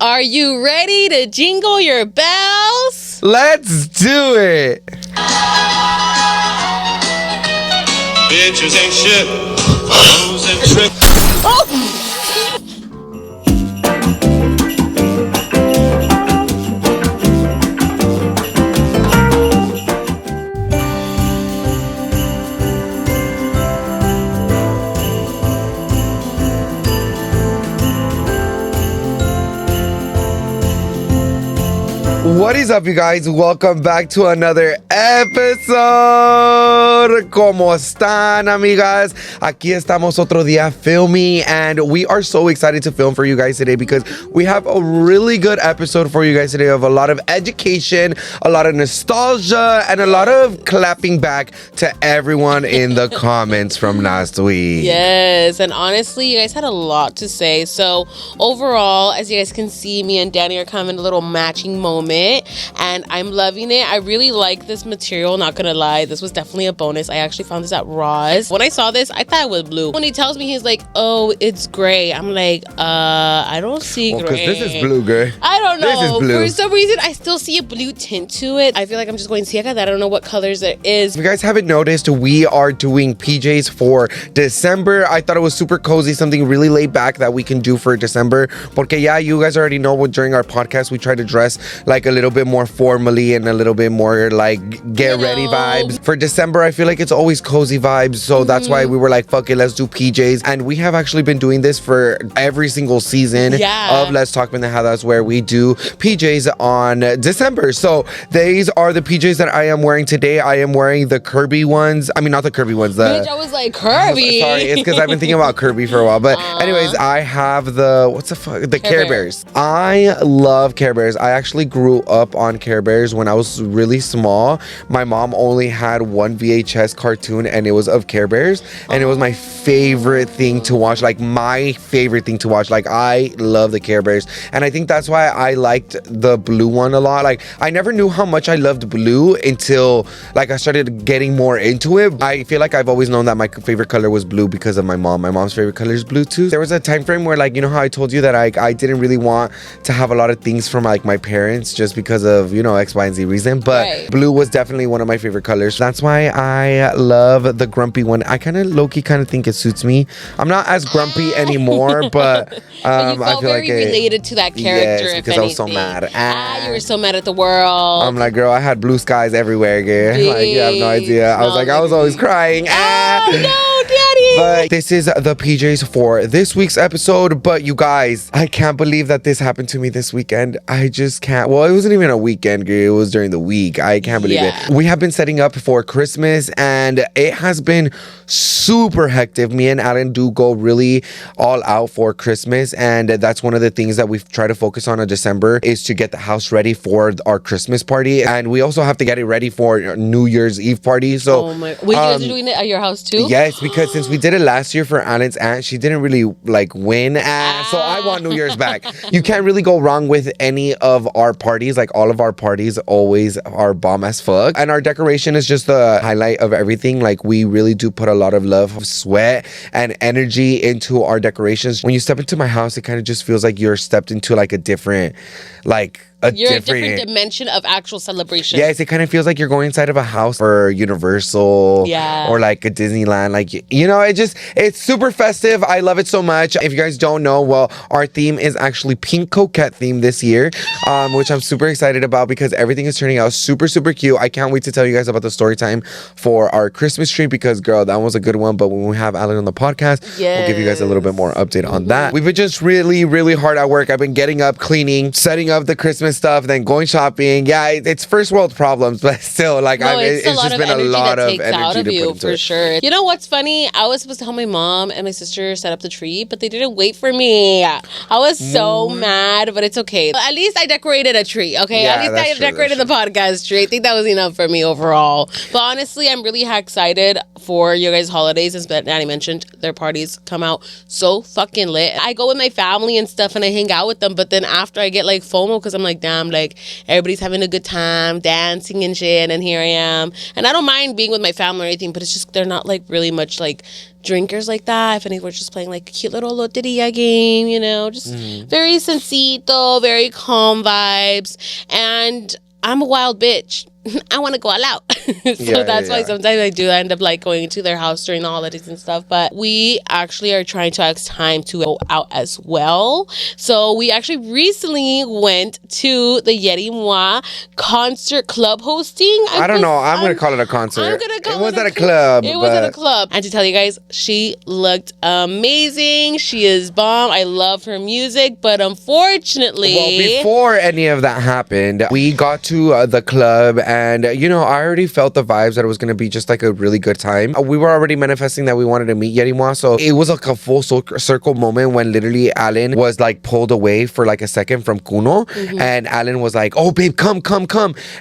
Are you ready to jingle your bells? Let's do it. Bitches ain't shit. Hoes and tricks. Oh! What is up, you guys? Welcome back to another episode. ¿Cómo están, amigas? Aquí estamos otro día filming, and we are so excited to film for you guys today because we have a really good episode for you guys today of a lot of education, a lot of nostalgia, and a lot of clapping back to everyone in the comments from last week. Yes, and honestly, you guys had a lot to say. So overall, as you guys can see, me and Danny are kind of in a little matching moment. And I'm loving it. I really like this material, not gonna lie. This was definitely a bonus. I actually found this at Ross. When I saw this, I thought it was blue. When he tells me, he's like, oh, it's gray. I'm like, I don't see gray. Because this is blue, girl. I don't know. This is blue. For some reason, I still see a blue tint to it. I feel like I'm just going ciega that I don't know what colors it is. If you guys haven't noticed, we are doing PJs for December. I thought it was super cozy, something really laid back that we can do for December. Porque yeah, you guys already know during our podcast, we try to dress like a little bit more formally and a little bit more like get ready vibes. For December, I feel like it's always cozy vibes. So that's why we were like, fuck it, let's do PJs. And we have actually been doing this for every single season of Let's Talk Pendejadas, where we do PJs on December. So these are the PJs that I am wearing today. I am wearing the Kirby ones. I mean, not the Kirby ones. Bitch, I was like, Kirby. Sorry, it's because I've been thinking about Kirby for a while. But anyways, I have the Care Bears. I love Care Bears. I actually grew up on Care Bears when I was really small. My mom only had one VHS cartoon, and it was of Care Bears, and it was my favorite thing to watch. Like my favorite thing to watch. Like I love the Care Bears, and I think that's why I liked the blue one a lot. Like I never knew how much I loved blue until like I started getting more into it. I feel like I've always known that my favorite color was blue because of my mom. My mom's favorite color is blue too. There was a time frame where, like, you know how I told you that I didn't really want to have a lot of things from like my parents just because of, you know, X, Y, and Z reason, but blue was definitely one of my favorite colors. That's why I love the grumpy one. I kind of low-key kind of think it suits me. I'm not as grumpy anymore, but you felt I feel very like related to that character. Yes, because I was so mad. You were so mad at the world. I'm like, girl, I had blue skies everywhere, girl. Like, you have no idea. I was like, I was always crying. Oh, no, Daddy. But this is the PJs for this week's episode. But you guys, I can't believe that this happened to me this weekend. I just can't. Well, it wasn't even a weekend, girl. It was during the week. I can't believe it. We have been setting up for Christmas, and it has been super hectic. Me and Alan do go really all out for Christmas, and that's one of the things that we try to focus on in December is to get the house ready for our Christmas party, and we also have to get it ready for New Year's Eve party. So wait, you guys are doing it at your house too? Yes, because since we did it last year for Alan's aunt, she didn't really like win, so I want New Year's back. You can't really go wrong with any of our parties. Like all of our parties always are bomb as fuck, and our decoration is just the highlight of everything. Like we really do put a lot of love, sweat, and energy into our decorations. When you step into my house, it kind of just feels like you're stepped into like a different, like you're a different dimension of actual celebration. Yes, it kind of feels like you're going inside of a house or Universal or like a Disneyland. Like, you know, it's super festive. I love it so much. If you guys don't know, well, our theme is actually Pink Coquette theme this year, which I'm super excited about because everything is turning out super, super cute. I can't wait to tell you guys about the story time for our Christmas tree because, girl, that was a good one. But when we have Alan on the podcast, we'll give you guys a little bit more update on that. We've been just really, really hard at work. I've been getting up, cleaning, setting up the Christmas stuff, then going shopping. Yeah, it's first world problems, but still, like, it's just been a lot of energy to put into for sure. You know what's funny? I was supposed to help my mom and my sister set up the tree, but they didn't wait for me. I was so mad, but it's okay. At least I decorated a tree, okay? Yeah, at least I decorated the podcast tree. I think that was enough for me overall. But honestly, I'm really excited for you guys' holidays. As Danny mentioned, their parties come out so fucking lit. I go with my family and stuff and I hang out with them, but then after I get like FOMO because I'm like, damn, like everybody's having a good time, dancing and shit, and here I am. And I don't mind being with my family or anything, but it's just they're not like really much like drinkers like that. If any were just playing like a cute little loteria game, you know, just very sencito, very calm vibes. And I'm a wild bitch. I want to go all out. So that's why sometimes I do end up like going to their house during the holidays and stuff. But we actually are trying to ask time to go out as well. So we actually recently went to the Yeti Moi concert club hosting. I don't know. I'm going to call it a concert. I'm going to call it was at a club. It was at a club. And to tell you guys, she looked amazing. She is bomb. I love her music. But unfortunately... Well, before any of that happened, we got to the club and, you know, I already felt the vibes that it was going to be just like a really good time. We were already manifesting that we wanted to meet Yeti Moi. So it was like a full circle moment when literally Alan was like pulled away for like a second from Kuno. And Alan was like, oh, babe, come.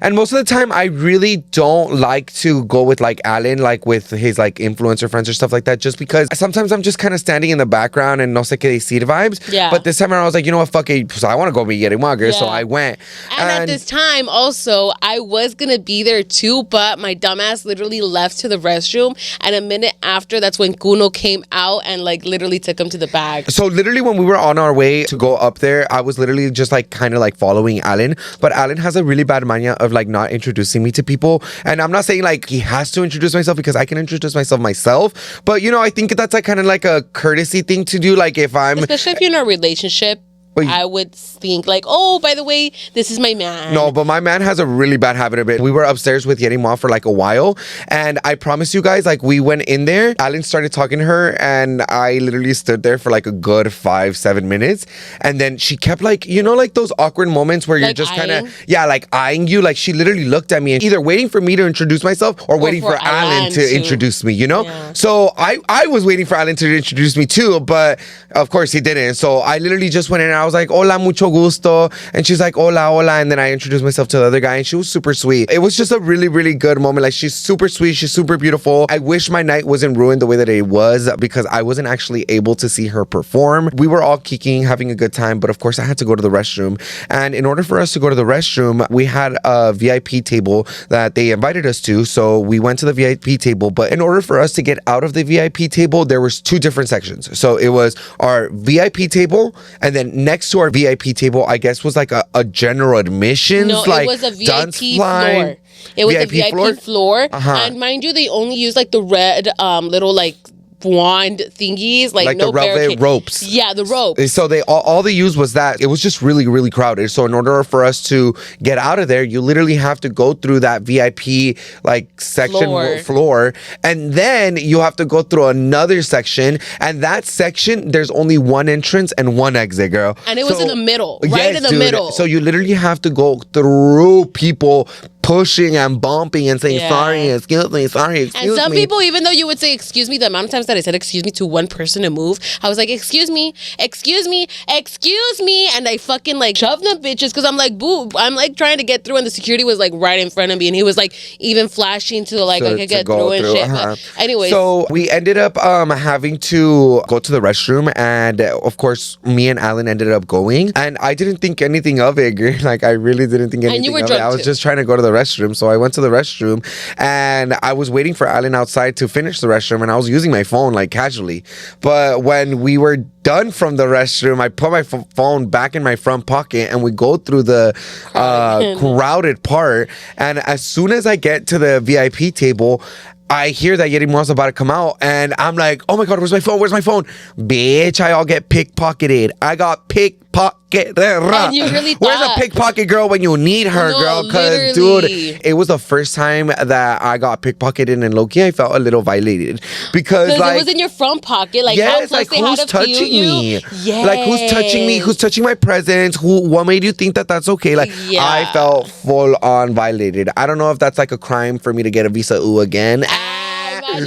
And most of the time, I really don't like to go with like Alan, like with his like influencer friends or stuff like that, just because sometimes I'm just kind of standing in the background and no sé qué decir vibes. Yeah. But this time around, I was like, you know what, fuck it. So I want to go meet Yeti Moi, girl. So I went. And at this time, also, I was going to be there too, but my dumbass literally left to the restroom. And a minute after, that's when Kuno came out and like literally took him to the bag. So literally when we were on our way to go up there, I was literally just like kind of like following Alan. But Alan has a really bad mania of like not introducing me to people. And I'm not saying like he has to introduce myself because I can introduce myself. But you know, I think that's like kind of like a courtesy thing to do. Like if I'm... Especially if you're in a relationship. I would think like, oh, by the way, this is my man. No, but my man has a really bad habit of it. We were upstairs with Yeti Moi for like a while. And I promise you guys, like we went in there, Alan started talking to her and I literally stood there for like a good 5-7 minutes. And then she kept like, you know, like those awkward moments where you're just kind of, like eyeing you. Like she literally looked at me and either waiting for me to introduce myself or waiting for Alan to introduce me, you know? Yeah. So I was waiting for Alan to introduce me too, but of course he didn't. So I literally just went in and I was like, hola, mucho gusto. And she's like, hola. And then I introduced myself to the other guy and she was super sweet. It was just a really, really good moment. Like she's super sweet. She's super beautiful. I wish my night wasn't ruined the way that it was because I wasn't actually able to see her perform. We were all kicking, having a good time. But of course I had to go to the restroom. And in order for us to go to the restroom, we had a VIP table that they invited us to. So we went to the VIP table. But in order for us to get out of the VIP table, there was 2 different sections. So it was our VIP table and then next to our VIP table, I guess, was like a general admissions. No, like it was a VIP floor. It was a VIP floor. And mind you, they only used like the red little like wand thingies, like no the velvet ropes. Yeah, the ropes. So they all they used was that. It was just really, really crowded. So in order for us to get out of there, you literally have to go through that VIP like section floor, and then you have to go through another section. And that section, there's only one entrance and one exit, girl. And it was in the middle, right in the middle. So you literally have to go through people pushing and bumping and saying sorry, excuse me, and some people, even though you would say excuse me, the amount of times that I said excuse me to one person to move, I was like excuse me, and I fucking like shoved them bitches because I'm like, boo, I'm like trying to get through, and the security was like right in front of me, and he was like even flashing to like I could get through and shit. But anyway, so we ended up having to go to the restroom, and of course me and Alan ended up going, and I didn't think anything of it, girl. Like I really didn't think anything and you were of drunk it. I was just trying to go to the restroom. So I went to the restroom and I was waiting for Alan outside to finish the restroom, and I was using my phone like casually. But when we were done from the restroom, I put my phone back in my front pocket and we go through the crowded part. And as soon as I get to the VIP table, I hear that Yeti Moi's about to come out, and I'm like, oh my God, where's my phone? Bitch, I all get pickpocketed. I got pickpocketed. And you really thought. Where's a pickpocket girl when you need her, girl? Because, dude, it was the first time that I got pickpocketed, and low-key, I felt a little violated. Because like, it was in your front pocket. Like, how close like, they had to touching me? Yes. Like, who's touching me? Who's touching my presents? What made you think that that's okay? Like, I felt full-on violated. I don't know if that's like a crime for me to get a visa again.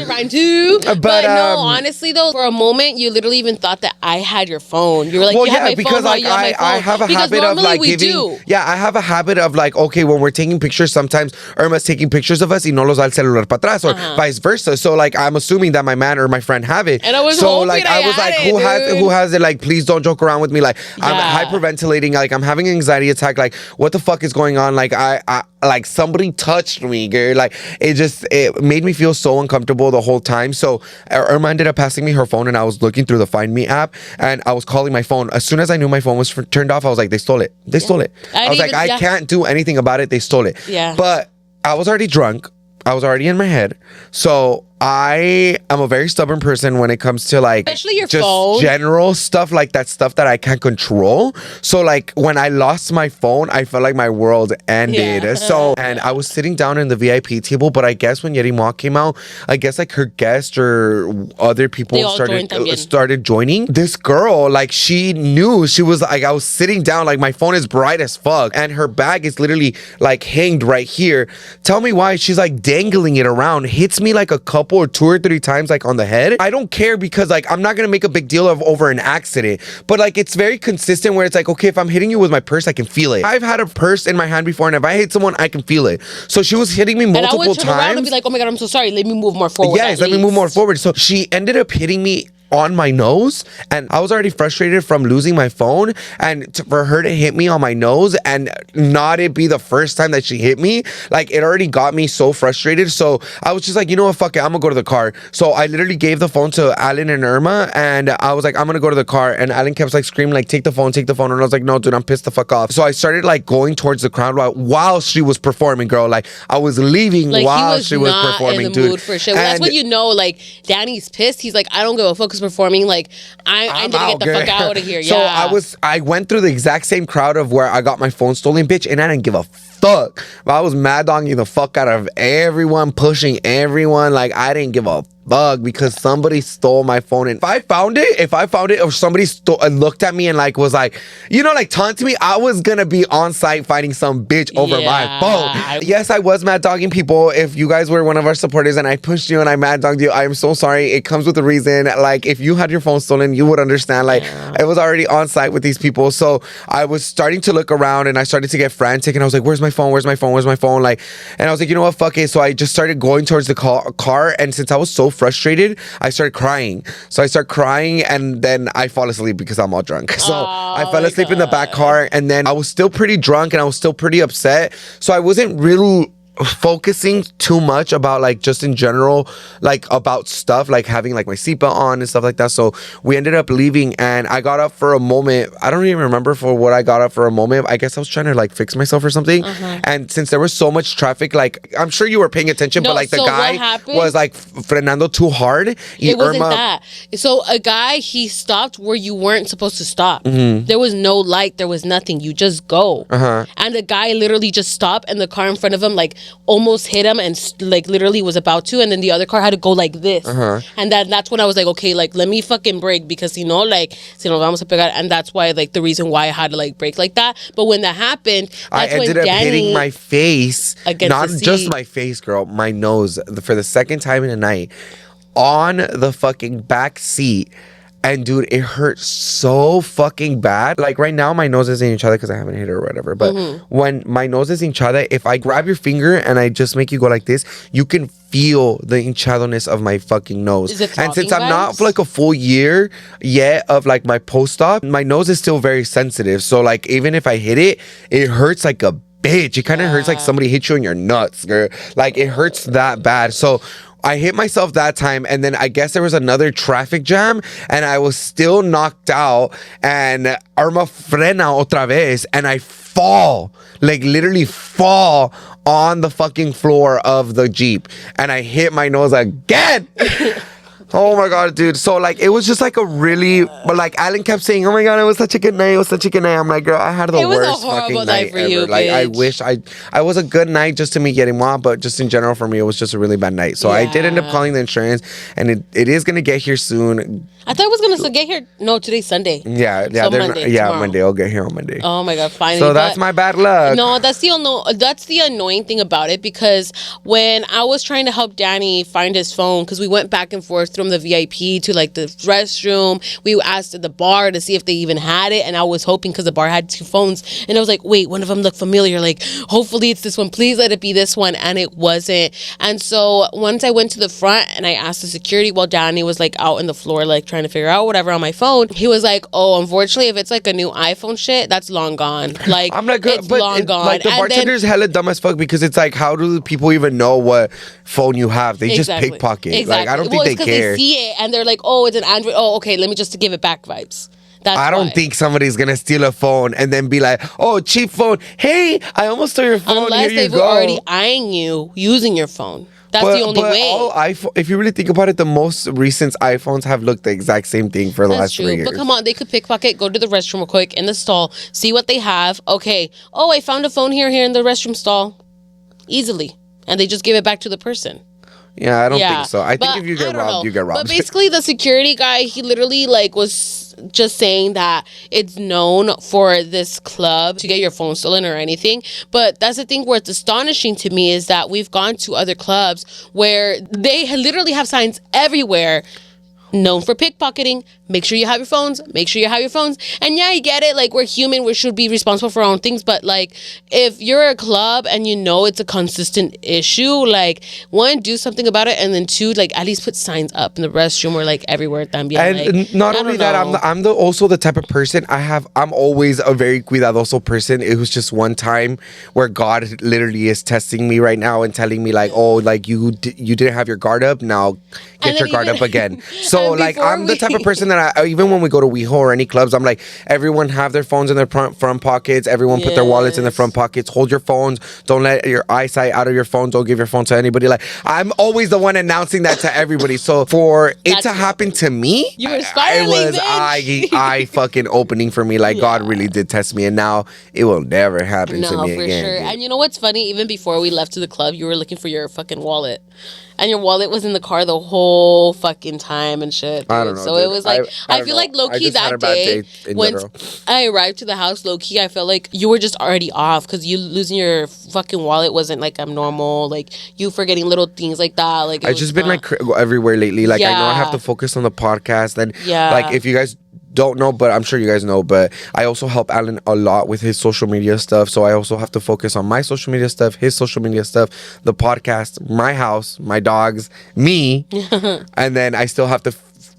Mine too. But no, honestly though, for a moment you literally even thought that I had your phone. You were like, you have my because phone, like I have a habit of like giving. Yeah, I have a habit of like, okay, when we're taking pictures, sometimes Irma's taking pictures of us y no los da el celular para atrás, or vice versa. So like I'm assuming that my man or my friend have it. And I was so like I was like, who has it? Like, please don't joke around with me. Like I'm hyperventilating. Like I'm having an anxiety attack. Like what the fuck is going on? Like like somebody touched me, girl. Like it made me feel so uncomfortable the whole time. So Irma ended up passing me her phone, and I was looking through the Find Me app, and I was calling my phone. As soon as I knew my phone was turned off, I was like, they stole it. They stole it. I was like, I can't do anything about it. They stole it. Yeah. But I was already drunk. I was already in my head. So I am a very stubborn person when it comes to like especially your just phone. General stuff, like that stuff that I can't control. So like when I lost my phone, I felt like my world ended. Yeah. So, and I was sitting down in the VIP table, but I guess when Yerima came out, I guess like her guest or other people started joining. This girl, like she knew, she was like, I was sitting down, like my phone is bright as fuck, and her bag is literally like hanged right here. Tell me why. She's like dangling it around, hits me like a couple or 2 or 3 times like on the head. I don't care because like I'm not gonna make a big deal of over an accident, but like it's very consistent where it's like, okay, if I'm hitting you with my purse, I can feel it. I've had a purse in my hand before, and if I hit someone, I can feel it. So she was hitting me multiple times. And I would turn around and be like, oh my God, I'm so sorry. Let me move more forward. Yes, let me move more forward. So she ended up hitting me on my nose, and I was already frustrated from losing my phone, and for her to hit me on my nose and not it be the first time that she hit me, like it already got me so frustrated. So I was just like, you know what, fuck it, I'm gonna go to the car. So I literally gave the phone to Alan and Irma, and I was like, I'm gonna go to the car, and Alan kept like screaming like, take the phone, and I was like, no dude, I'm pissed the fuck off. So I started like going towards the crowd while she was performing, girl. Like I was leaving like while she was performing, in the dude. Mood for shit. Well, that's when you know like Danny's pissed. He's like, I don't give a fuck performing, like I'm gonna get the fuck out of here. So I went through the exact same crowd of where I got my phone stolen, bitch, and I didn't give a fuck. But I was mad dogging the fuck out of everyone, pushing everyone. Like I didn't give a fuck because somebody stole my phone. And if I found it or somebody looked at me and like was like, you know, like taunting me, I was gonna be on site fighting some bitch over my phone. Yes, I was mad dogging people. If you guys were one of our supporters and I pushed you and I mad dogged you, I am so sorry. It comes with a reason. Like if you had your phone stolen, you would understand. Like I was already on site with these people. So I was starting to look around and I started to get frantic, and I was like, where's my phone? Where's my phone? Where's my phone? Like, and I was like, you know what? Fuck it. So I just started going towards the car. And since I was so frustrated, I started crying. So I start crying, and then I fall asleep because I'm all drunk. So I fell asleep in the back car, and then I was still pretty drunk and I was still pretty upset. So I wasn't really focusing too much about like just in general like about stuff like having like my seatbelt on and stuff like that. So we ended up leaving, and I got up for a moment. I don't even remember for what I got up for a moment. I guess I was trying to like fix myself or something. And since there was so much traffic, like I'm sure you were paying attention, but like the guy was like frenando too hard. It wasn't that. So a guy, he stopped where you weren't supposed to stop. There was no light, there was nothing. You just go. And the guy literally just stopped, and the car in front of him like almost hit him, and like literally was about to, and then the other car had to go like this. And that's when I was like, okay, like let me fucking brake, because you know, like si nos vamos a pegar. And that's why, like, the reason why I had to like brake like that. But when that happened, I ended up hitting my face, not just my face, girl, my nose for the second time in the night on the fucking back seat. And dude, it hurt so fucking bad. Like right now, my nose is hinchada because I haven't hit her or whatever. But when my nose is hinchada, if I grab your finger and I just make you go like this, you can feel the hinchadoness of my fucking nose. And since I'm not for like a full year yet of like my post-op, my nose is still very sensitive. So like even if I hit it, it hurts like a bitch. It kind of hurts like somebody hit you in your nuts, girl. Like it hurts that bad. So I hit myself that time, and then I guess there was another traffic jam, and I was still knocked out, and Irma frena otra vez, and I fall, like literally fall on the fucking floor of the Jeep, and I hit my nose again. Oh my God, dude. So like it was just like a really, but like Alan kept saying, oh my God, it was such a good night, it was such a good night. I'm like, girl, I had the worst fucking night for you, ever. Like I wish I was a good night just to meet Yerima, but just in general for me it was just a really bad night. So I did end up calling the insurance, and it is gonna get here soon. I thought it was gonna get here. No, today's Sunday. Yeah, so Monday, Monday. I'll get here on Monday. Oh my God, finally. So that's my bad luck. No, that's the annoying thing about it, because when I was trying to help Danny find his phone, because we went back and forth bathroom, the VIP, to like the restroom. We asked at the bar to see if they even had it, and I was hoping, because the bar had 2 phones, and I was like, wait, one of them looked familiar, like hopefully it's this one, please let it be this one, and it wasn't. And so once I went to the front and I asked the security while Danny was like out in the floor like trying to figure out whatever on my phone, he was like, oh, unfortunately, if it's like a new iPhone shit, that's long gone. Like, I'm not good, it's but long gone. like the And bartender's hella dumb as fuck, because it's like, how do people even know what phone you have? They just pickpocket. Exactly. Like, I don't think it's they care. They see it and they're like, oh, it's an Android. Oh, okay, let me just give it back vibes. That's I don't think somebody's gonna steal a phone and then be like, oh, cheap phone. Hey, I almost stole your phone. Unless Here you they were go. already eyeing you using your phone. That's the only way. All iPhone, if you really think about it, the most recent iPhones have looked the exact same thing for the last 3 years. But come on, they could pickpocket, go to the restroom real quick in the stall, see what they have. Okay, oh, I found a phone here in the restroom stall. Easily. And they just give it back to the person. Yeah, I don't think so. I think if you get robbed, you get robbed. But basically, the security guy, he literally like was just saying that it's known for this club to get your phone stolen or anything. But that's the thing where it's astonishing to me, is that we've gone to other clubs where they literally have signs everywhere known for pickpocketing. Make sure you have your phones. Make sure you have your phones. And yeah, I get it. Like, we're human. We should be responsible for our own things. But like, if you're a club and you know it's a consistent issue, like, one, do something about it. And then 2, like, at least put signs up in the restroom or like everywhere. También. And like, not only that, I'm also the type of person, I'm always a very cuidadoso person. It was just one time where God literally is testing me right now and telling me like, oh, like you didn't have your guard up. Now get your guard up again. So like, I'm the type of person that even when we go to WeHo or any clubs, I'm like, everyone have their phones in their front pockets. Everyone put their wallets in their front pockets. Hold your phones. Don't let your eyesight out of your phone. Don't give your phone to anybody. Like, I'm always the one announcing that to everybody. So for it to happen to me, you were spiraling, it was eye fucking opening for me. Like, God really did test me, and now it will never happen to me again. No, for sure. And you know what's funny? Even before we left to the club, you were looking for your fucking wallet. And your wallet was in the car the whole fucking time and shit. Dude. I don't know. So dude. it was like, I feel like low-key that day, when I arrived to the house, low-key, I felt like you were just already off, because you losing your fucking wallet wasn't like abnormal. Like, you forgetting little things like that. Like, I've just been like everywhere lately. Like, I know I have to focus on the podcast. And like, if you guys don't know, but I'm sure you guys know, but I also help Alan a lot with his social media stuff. So I also have to focus on my social media stuff, his social media stuff, the podcast, my house, my dogs, me. And then I still have to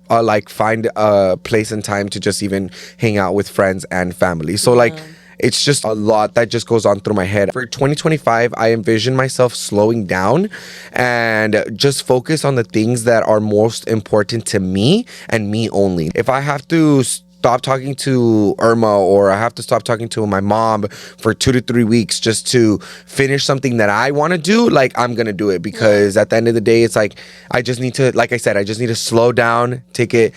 like find a place and time to just even hang out with friends and family. So like, it's just a lot that just goes on through my head. For 2025, I envision myself slowing down and just focus on the things that are most important to me and me only. If I have to stop talking to Irma, or I have to stop talking to my mom for 2 to 3 weeks just to finish something that I want to do, like, I'm going to do it, because at the end of the day, it's like, I just need to, like I said, I just need to slow down, take it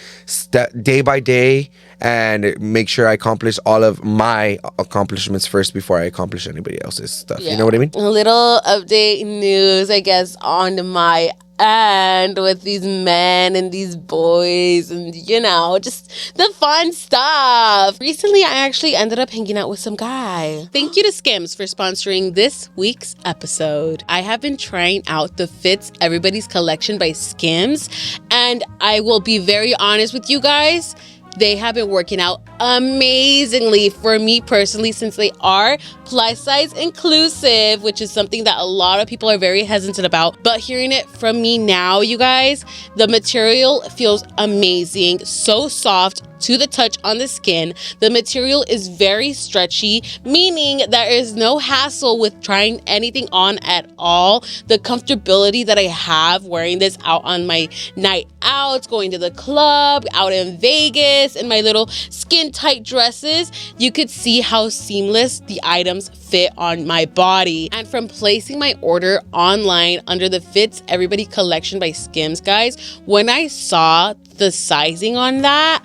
day by day, and make sure I accomplish all of my accomplishments first before I accomplish anybody else's stuff. You know what I mean? A little update news, I guess, on my end with these men and these boys and, you know, just the fun stuff. Recently, I actually ended up hanging out with some guy. Thank you to SKIMS for sponsoring this week's episode. I have been trying out the Fits Everybody's collection by SKIMS, and I will be very honest with you guys. They have been working out amazingly for me personally, since they are plus size inclusive, which is something that a lot of people are very hesitant about. But hearing it from me now, you guys, the material feels amazing, so soft to the touch on the skin. The material is very stretchy, meaning there is no hassle with trying anything on at all. The comfortability that I have wearing this out on my night outs, going to the club, out in Vegas, in my little skin tight dresses, you could see how seamless the items fit on my body. And from placing my order online under the Fits Everybody collection by SKIMS, guys, when I saw the sizing on that,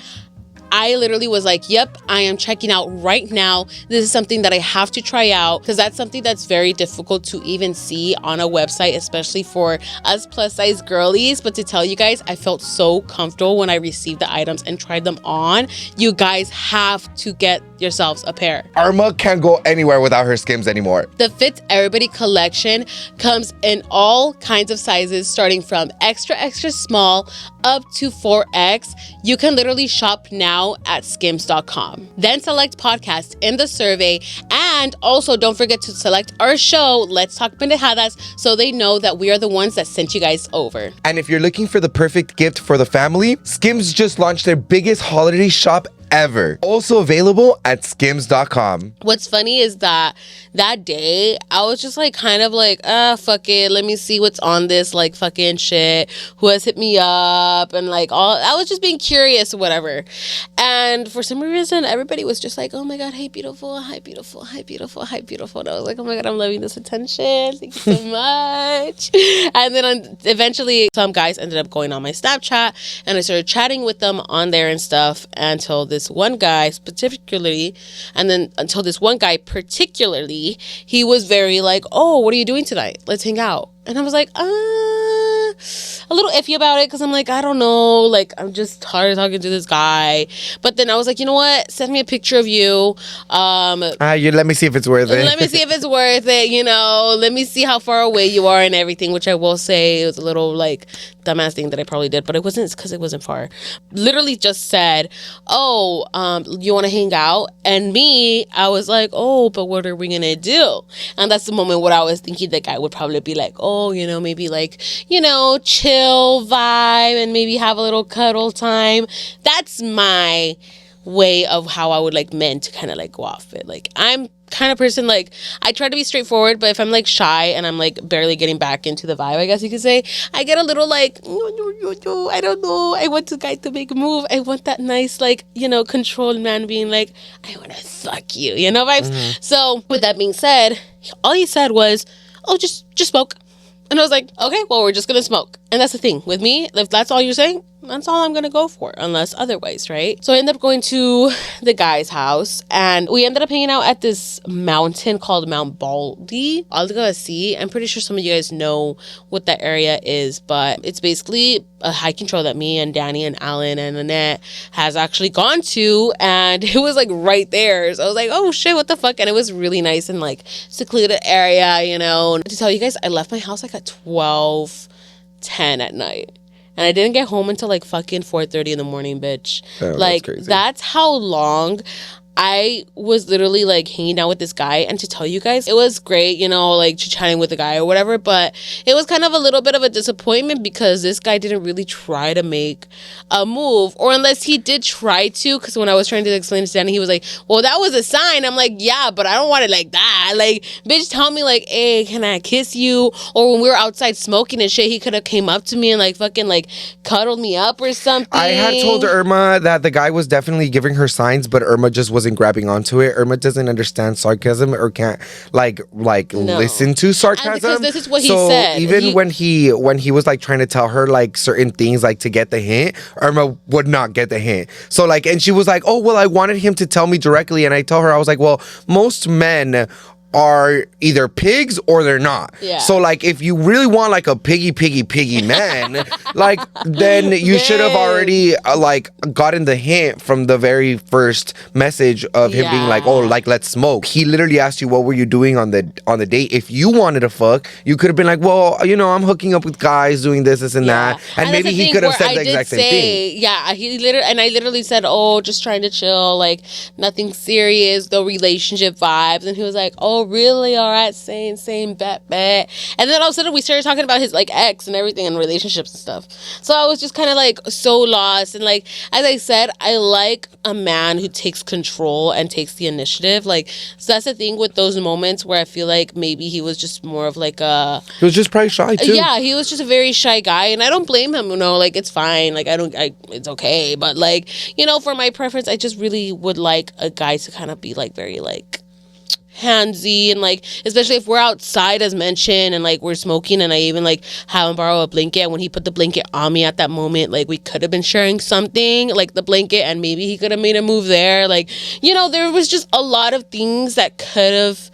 I literally was like, yep, I am checking out right now. This is something that I have to try out, because that's something that's very difficult to even see on a website, especially for us plus size girlies. But to tell you guys, I felt so comfortable when I received the items and tried them on. You guys have to get yourselves a pair. Irma can't go anywhere without her Skims anymore. The Fits Everybody collection comes in all kinds of sizes, starting from extra, extra small up to 4X. You can literally shop now at skims.com. Then select podcast in the survey. And also don't forget to select our show, Let's Talk Pendejadas, so they know that we are the ones that sent you guys over. And if you're looking for the perfect gift for the family, Skims just launched their biggest holiday shop ever. Also available at skims.com. What's funny is that day, I was just like kind of like, fuck it. Let me see what's on this like fucking shit. Who has hit me up? And like I was just being curious or whatever. And for some reason, everybody was just like, oh my God, hey beautiful, hi beautiful, hi beautiful, hi beautiful. And I was like, oh my God, I'm loving this attention. Thank you so much. And then eventually some guys ended up going on my Snapchat and I started chatting with them on there and stuff until this one guy particularly, he was very like, oh, what are you doing tonight? Let's hang out. And I was like, a little iffy about it because I'm like, I don't know, like I'm just tired of talking to this guy. But then I was like, you know what? Send me a picture of you. Let me see if it's worth it. Let me see if it's worth it, you know. Let me see how far away you are and everything, which I will say it was a little like dumbass thing that I probably did, but it wasn't because it wasn't far. Literally just said, oh, you want to hang out? And me, I was like, oh, but what are we gonna do? And that's the moment where I was thinking the guy would probably be like, oh, you know, maybe like, you know, chill vibe and maybe have a little cuddle time. That's my way of how I would like men to kind of like go off it. Like I'm kind of person, like I try to be straightforward, but if I'm like shy and I'm like barely getting back into the vibe, I guess you could say, I get a little like, I don't know, I want the guy to make a move. I want that nice like, you know, controlled man being like, I want to suck you, you know, vibes. Mm-hmm. So with that being said, all he said was, oh, just smoke. And I was like, okay, well, we're just gonna smoke. And that's the thing with me, if that's all you're saying, that's all I'm gonna go for, unless otherwise, right? So I ended up going to the guy's house and we ended up hanging out at this mountain called Mount Baldy. I'm pretty sure some of you guys know what that area is, but it's basically a hiking trail that me and Danny and Alan and Annette has actually gone to, and it was like right there. So I was like, oh shit, what the fuck? And it was really nice and like secluded area, you know. And to tell you guys, I left my house like at 12:10 at night. And I didn't get home until like fucking 4:30 in the morning, bitch. Oh, like, that's how long I was literally like hanging out with this guy. And to tell you guys, it was great, you know, like chatting with the guy or whatever. But it was kind of a little bit of a disappointment because this guy didn't really try to make a move. Or unless he did try to, because when I was trying to explain to Danny, he was like, well, that was a sign. I'm like, yeah, but I don't want it like that. Like, bitch, tell me like, hey, can I kiss you? Or when we were outside smoking and shit, he could have came up to me and like fucking like cuddled me up or something. I had told Irma that the guy was definitely giving her signs, but Irma just wasn't grabbing onto it. Irma doesn't understand sarcasm or can't listen to sarcasm. And because this is what he said. Even when he was like trying to tell her like certain things like to get the hint, Irma would not get the hint. So like, and she was like, oh well, I wanted him to tell me directly, and I told her, I was like, well, most men are either pigs or they're not. Yeah. So like if you really want like a piggy man, like then you should have already like gotten the hint from the very first message of him being like, oh, like let's smoke. He literally asked you what were you doing on the date. If you wanted to fuck, you could have been like, well, you know, I'm hooking up with guys doing this and that. And maybe he could have said the exact same thing. Yeah, I literally said, oh, just trying to chill, like nothing serious, no relationship vibes. And he was like, oh, really? All right, same, bet. And then all of a sudden we started talking about his like ex and everything and relationships and stuff. So I was just kind of like so lost. And like, as I said, I like a man who takes control and takes the initiative. Like, so that's the thing with those moments where I feel like maybe he was just more of like he was just probably shy too. Yeah, he was just a very shy guy, and I don't blame him, you know, like it's fine. Like it's okay. But like, you know, for my preference, I just really would like a guy to kind of be like very like handsy, and like especially if we're outside as mentioned and like we're smoking and I even like have him borrow a blanket. When he put the blanket on me at that moment, like we could have been sharing something like the blanket, and maybe he could have made a move there. Like, you know, there was just a lot of things that could have,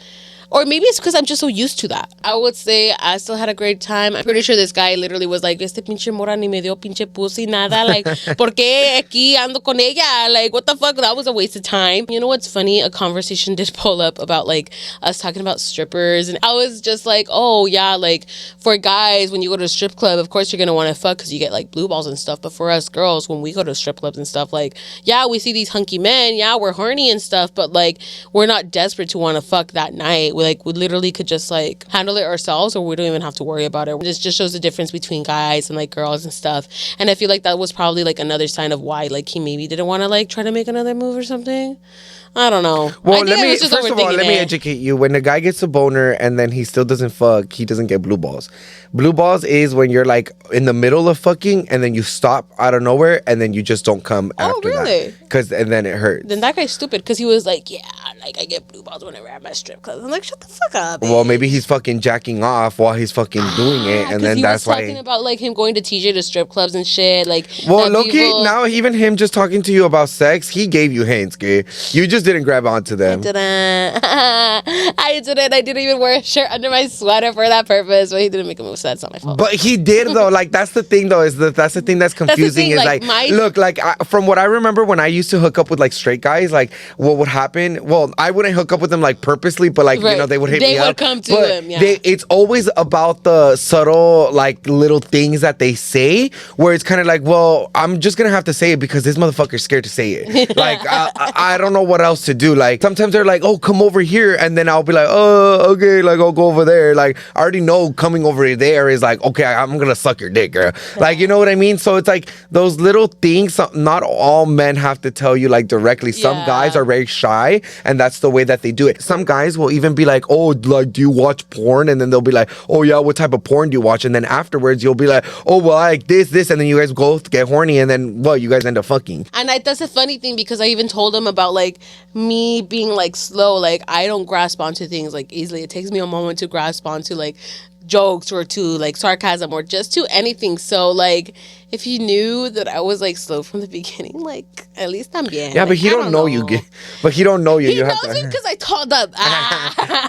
Or maybe it's because I'm just so used to that. I would say I still had a great time. I'm pretty sure this guy literally was like, este pinche mora ni me dio pinche pussy nada. Like, ¿por qué aquí ando con ella? Like, what the fuck? That was a waste of time. You know what's funny? A conversation did pull up about like us talking about strippers. And I was just like, oh yeah, like for guys, when you go to a strip club, of course you're going to want to fuck because you get like blue balls and stuff. But for us girls, when we go to strip clubs and stuff, like, yeah, we see these hunky men. Yeah, we're horny and stuff. But like, we're not desperate to want to fuck that night. We literally could just like handle it ourselves, or we don't even have to worry about it. This just shows the difference between guys and like girls and stuff. And I feel like that was probably like another sign of why like he maybe didn't want to like try to make another move or something. I don't know. Well, first of all, let me educate you. When a guy gets a boner and then he still doesn't fuck, he doesn't get blue balls. Blue balls is when you're like in the middle of fucking and then you stop out of nowhere and then you just don't come after that. And then it hurts. Then that guy's stupid because he was like, yeah, like I get blue balls whenever I'm at strip clubs. I'm like, shut the fuck up. Well, maybe he's fucking jacking off while he's fucking doing it, and then that's why. He was talking about like him going to TJ to strip clubs and shit. Like, well, Loki, now even him just talking to you about sex, he gave you hints, okay? You just didn't grab onto them. I didn't. I didn't even wear a shirt under my sweater for that purpose. But he didn't make a move, so that's not my fault. But he did though. Like that's the thing though. That's the thing that's confusing. Is like look, like from what I remember when I used to hook up with like straight guys, like what would happen? Well, I wouldn't hook up with them like purposely, but like you know they would hit me up. They would come to him. Yeah. It's always about the subtle like little things that they say, where it's kind of like, well, I'm just gonna have to say it because this motherfucker's scared to say it. Like I don't know what else to do. Like sometimes they're like, oh, come over here, and then I'll be like, oh, okay, like I'll go over there. Like I already know coming over there is like, okay, I'm gonna suck your dick, girl. Like you know what I mean? So it's like those little things. Not all men have to tell you like directly. Some guys are very shy, and that's the way that they do it. Some guys will even be like, oh, like do you watch porn? And then they'll be like, oh yeah, what type of porn do you watch? And then afterwards you'll be like, oh well, I like this, and then you guys both get horny, and then well, you guys end up fucking. And that's a funny thing because I even told him about like me being like slow. Like I don't grasp onto things like easily. It takes me a moment to grasp onto like jokes or to like sarcasm or just to anything. So like if he knew that I was like slow from the beginning, like at least I'm bien. Yeah, but he don't know you. But he don't know you. He knows me because I told him.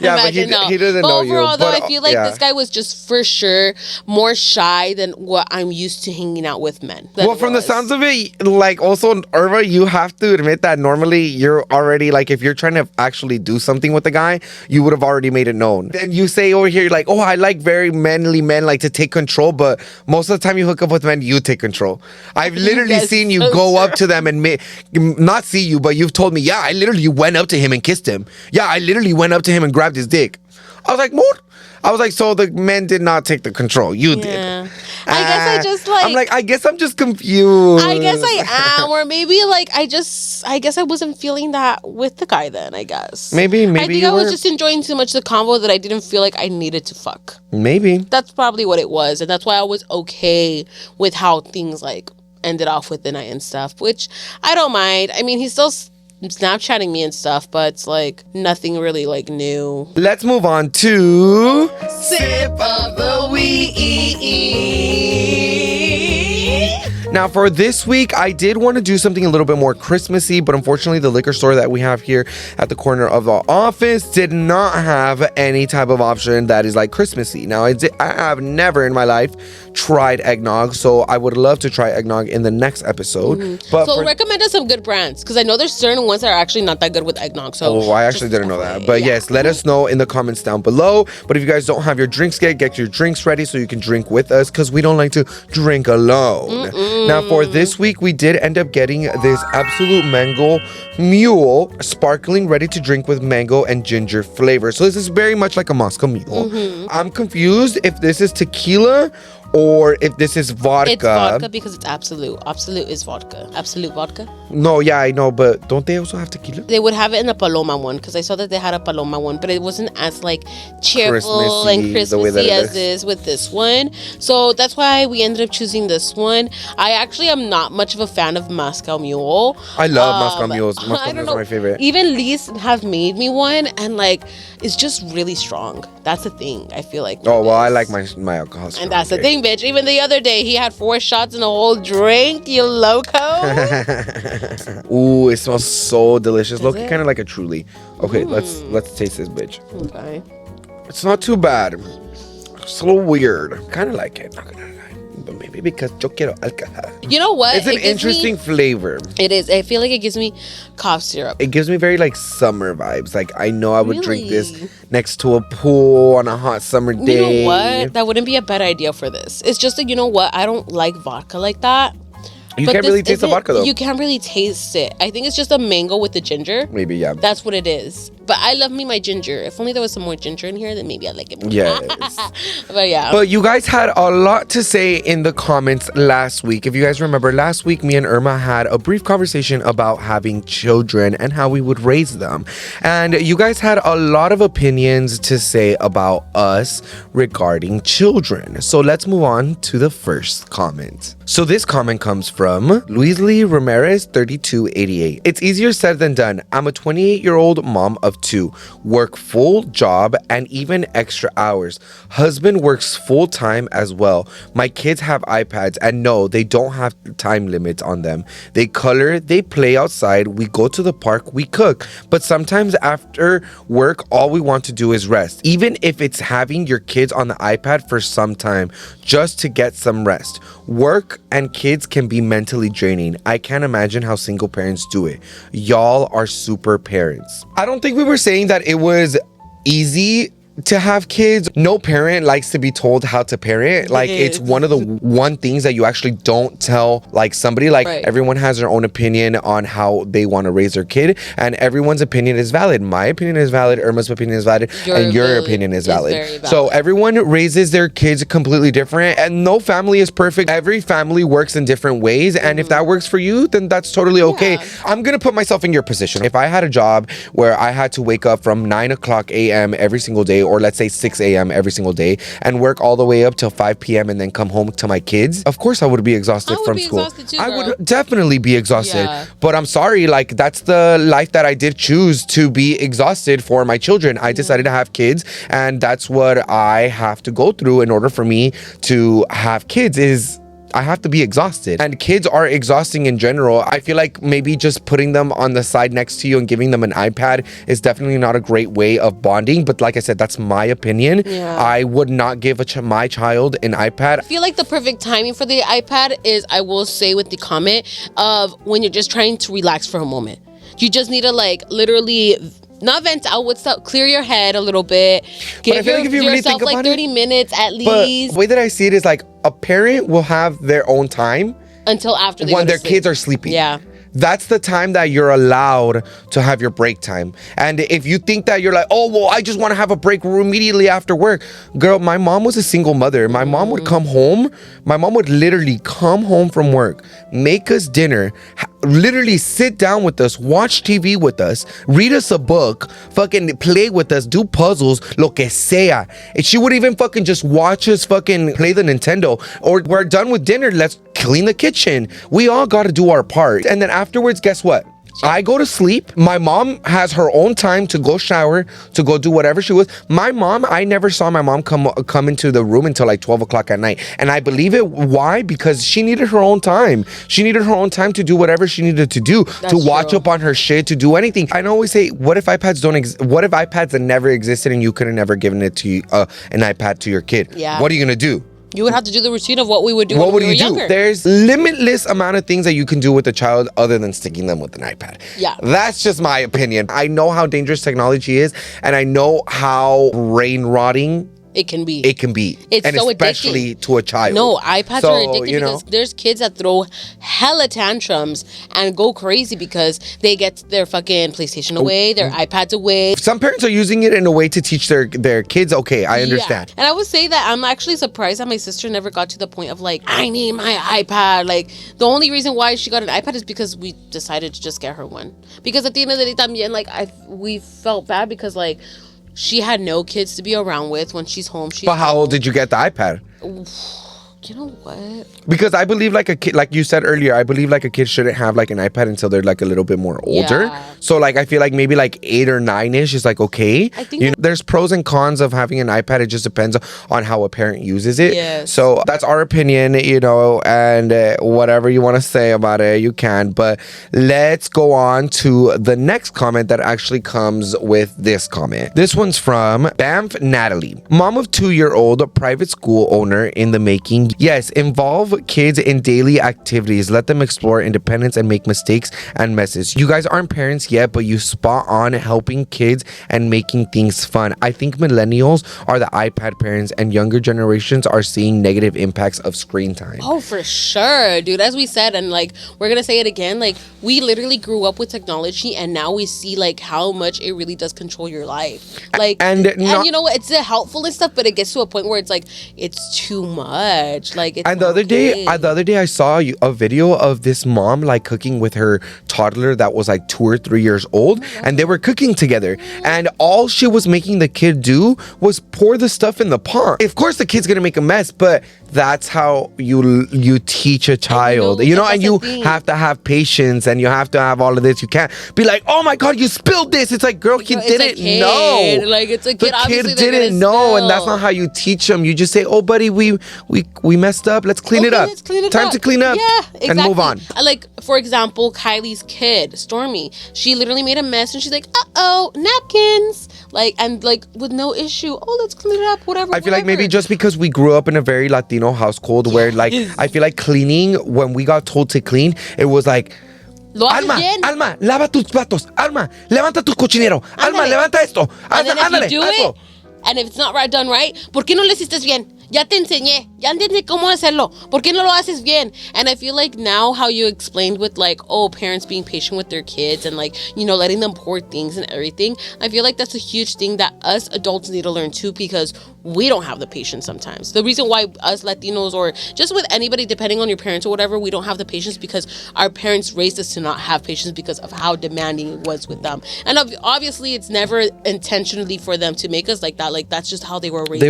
Yeah, but he doesn't know you. Overall, though, I feel like this guy was just for sure more shy than what I'm used to hanging out with men. Well, from the sounds of it, like also Irma, you have to admit that normally you're already like if you're trying to actually do something with the guy, you would have already made it known. Then you say over here like, oh, I like very manly men like to take control, but most of the time you hook up with men, you take control. I've literally seen you go up to them and not see you, but you've told me, yeah, I literally went up to him and kissed him. Yeah, I literally went up to him and grabbed his dick. I was like, more? I was like, so the men did not take the control. You did. I guess I just like... I'm like, I guess I'm just confused. I guess I am. Or maybe like I guess I wasn't feeling that with the guy then, I guess. Maybe I think I was just enjoying too much the convo that I didn't feel like I needed to fuck. Maybe. That's probably what it was. And that's why I was okay with how things like ended off with the night and stuff, which I don't mind. I mean, he's still Snapchatting me and stuff, but it's like nothing really like new. Let's move on to Sip of the Week. Now, for this week, I did want to do something a little bit more Christmassy, but unfortunately, the liquor store that we have here at the corner of the office did not have any type of option that is like Christmassy. Now, I have never in my life tried eggnog, so I would love to try eggnog in the next episode. Mm-hmm. But recommend us some good brands, because I know there's certain ones that are actually not that good with eggnog. So I actually didn't know that. But yes, let us know in the comments down below. But if you guys don't have your drinks yet, get your drinks ready so you can drink with us, because we don't like to drink alone. Now, for this week, we did end up getting this Absolute Mango Mule sparkling ready to drink with mango and ginger flavor. So this is very much like a Moscow Mule. Mm-hmm. I'm confused if this is tequila or if this is vodka. It's vodka because it's Absolute. Absolute is vodka. Absolute vodka? No, yeah, I know, but don't they also have tequila? They would have it in the Paloma one, because I saw that they had a Paloma one, but it wasn't as like cheerful and Christmassy as this with this one. So that's why we ended up choosing this one. I actually am not much of a fan of Moscow Mule. I love Moscow Mules. Moscow Mules are my favorite. Even Lise have made me one, and like is just really strong. That's the thing. I feel like. Oh, well, I like my alcohol strong. And that's the thing, bitch. Even the other day, he had 4 shots in a whole drink. You loco. Ooh, it smells so delicious. Look, it? kind of like a Truly. Okay, let's taste this bitch. Okay. It's not too bad. It's a little weird. Kind of like it. Not gonna lie. But maybe because yo quiero alcohol. You know what? It's an interesting flavor. It is. I feel like it gives me cough syrup. It gives me very like summer vibes. Like I know I would drink Really? this next to a pool on a hot summer day. You know what? That wouldn't be a bad idea for this. It's just that, you know what? I don't like vodka like that. You can't really taste the vodka though. You can't really taste it. I think it's just a mango with the ginger. Maybe, yeah. That's what it is. But I love me my ginger. If only there was some more ginger in here, then maybe I'd like it more. Yes. But yeah. But you guys had a lot to say in the comments last week. If you guys remember, last week me and Irma had a brief conversation about having children and how we would raise them. And you guys had a lot of opinions to say about us regarding children. So let's move on to the first comment. So this comment comes from Luis Lee Ramirez 3288. It's easier said than done. I'm a 28-year-old mom of 2, work full job and even extra hours. Husband works full time as well. My kids have iPads and no, they don't have time limits on them. They color, they play outside, we go to the park, we cook. But sometimes after work, all we want to do is rest. Even if it's having your kids on the iPad for some time, just to get some rest. Work and kids can be mentally draining. I can't imagine how single parents do it. Y'all are super parents. I don't think we were saying that it was easy to have kids. No parent likes to be told how to parent. Like it's one of the things that you actually don't tell like somebody. Like everyone has their own opinion on how they want to raise their kid, and everyone's opinion is valid. My opinion is valid, Irma's opinion is valid, and your opinion is valid. So everyone raises their kids completely different, and no family is perfect. Every family works in different ways, and if that works for you, then that's totally okay. I'm gonna put myself in your position. If I had a job where I had to wake up from 9 o'clock a.m. every single day, or let's say 6 a.m. every single day, and work all the way up till 5 p.m. and then come home to my kids, of course I would be exhausted from school. I would definitely be exhausted. But I'm sorry, like that's the life that I did choose, to be exhausted for my children. I decided to have kids, and that's what I have to go through in order for me to have kids. Is I have to be exhausted, and kids are exhausting in general. I feel like maybe just putting them on the side next to you and giving them an iPad is definitely not a great way of bonding. But like I said, that's my opinion. I would not give my child an iPad. I feel like the perfect timing for the iPad is, I will say with the comment of when you're just trying to relax for a moment. You just need to like literally not vent out with stuff, clear your head a little bit. Give yourself like 30 minutes at least. But the way that I see it is like a parent will have their own time until after when their kids are sleeping. Yeah. That's the time that you're allowed to have your break time. And if you think that you're like, oh, well, I just want to have a break immediately after work. Girl, my mom was a single mother. My mom would come home. My mom would literally come home from work, make us dinner, literally sit down with us, watch TV with us, read us a book, fucking play with us, do puzzles, lo que sea. And she would even fucking just watch us fucking play the Nintendo. Or we're done with dinner, let's clean the kitchen. We all got to do our part. And then afterwards, guess what? I go to sleep. My mom has her own time to go shower, to go do whatever she was. My mom, I never saw my mom come into the room until like 12 o'clock at night. And I believe it. Why? Because she needed her own time. She needed her own time to do whatever she needed to do, to watch up on her shit, to do anything. I always say, what if iPads don't exist? What if iPads had never existed and you could have never given it to an iPad to your kid? Yeah. What are you going to do? You would have to do the routine of what we would do when we were younger. There's limitless amount of things that you can do with a child other than sticking them with an iPad. Yeah. That's just my opinion. I know how dangerous technology is, and I know how brain rotting it can be. It's and so especially addicting to a child. No, iPads are addictive because there's kids that throw hella tantrums and go crazy because they get their fucking PlayStation away, their iPads away. Some parents are using it in a way to teach their kids. Okay, I understand. And I would say that I'm actually surprised that my sister never got to the point of like, I need my iPad. Like, the only reason why she got an iPad is because we decided to just get her one. Because at the end of the day, también, like, we felt bad because, like, she had no kids to be around with when she's home. But how old did you get the iPad? You know what? Because I believe like a kid, like you said earlier, I believe like a kid shouldn't have like an iPad until they're like a little bit more older. Yeah. So like I feel like maybe like 8 or 9ish is like okay. I think there's pros and cons of having an iPad. It just depends on how a parent uses it. Yes. So that's our opinion, and whatever you want to say about it, you can. But let's go on to the next comment that actually comes with this comment. This one's from Bamf Natalie, mom of 2-year-old, private school owner in the making. Yes, involve kids in daily activities. Let them explore independence and make mistakes and messes. You guys aren't parents yet, but you spot on helping kids and making things fun. I think millennials are the iPad parents and younger generations are seeing negative impacts of screen time. Oh, for sure, dude. As we said, and like we're gonna say it again, like we literally grew up with technology and now we see like how much it really does control your life. Like and you know what, it's helpful and stuff, but it gets to a point where it's like it's too much. Like it's and the other day I saw a video of this mom like cooking with her toddler that was like 2 or 3 years old, and they were cooking together, and all she was making the kid do was pour the stuff in the pot. Of course the kid's gonna make a mess, but that's how you teach a child, and you have to have patience, and you have to have all of this. You can't be like, oh my god, you spilled this. It's like, girl, he didn't know. Like it's a kid. The kid didn't know, and that's not how you teach them. You just say, oh buddy, we messed up, let's clean it up. Time to clean up. Yeah, exactly. And move on. Like for example, Kylie's kid Stormy, she literally made a mess and she's like, uh-oh, napkins, like, and like with no issue, oh, let's clean it up, whatever. I feel like maybe just because we grew up in a very Latino household where like I feel like cleaning, when we got told to clean, it was like, Alma, lava tus platos. Alma, levanta tu cochinero. Alma, levanta esto. And then if you do it, and if it's not done right, ¿por qué no lo hiciste bien? Ya te enseñé cómo hacerlo. ¿Por qué no lo haces bien? And I feel like now how you explained with like, oh, parents being patient with their kids and like, letting them pour things and everything. I feel like that's a huge thing that us adults need to learn too, because we don't have the patience sometimes. The reason why us Latinos, or just with anybody, depending on your parents or whatever, we don't have the patience because our parents raised us to not have patience because of how demanding it was with them. And obviously it's never intentionally for them to make us like that. Like that's just how they were raised.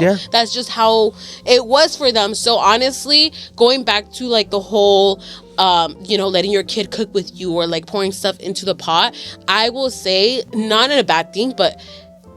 Yeah. That's just how it was for them. So honestly, going back to like the whole letting your kid cook with you or like pouring stuff into the pot, I will say, not in a bad thing, but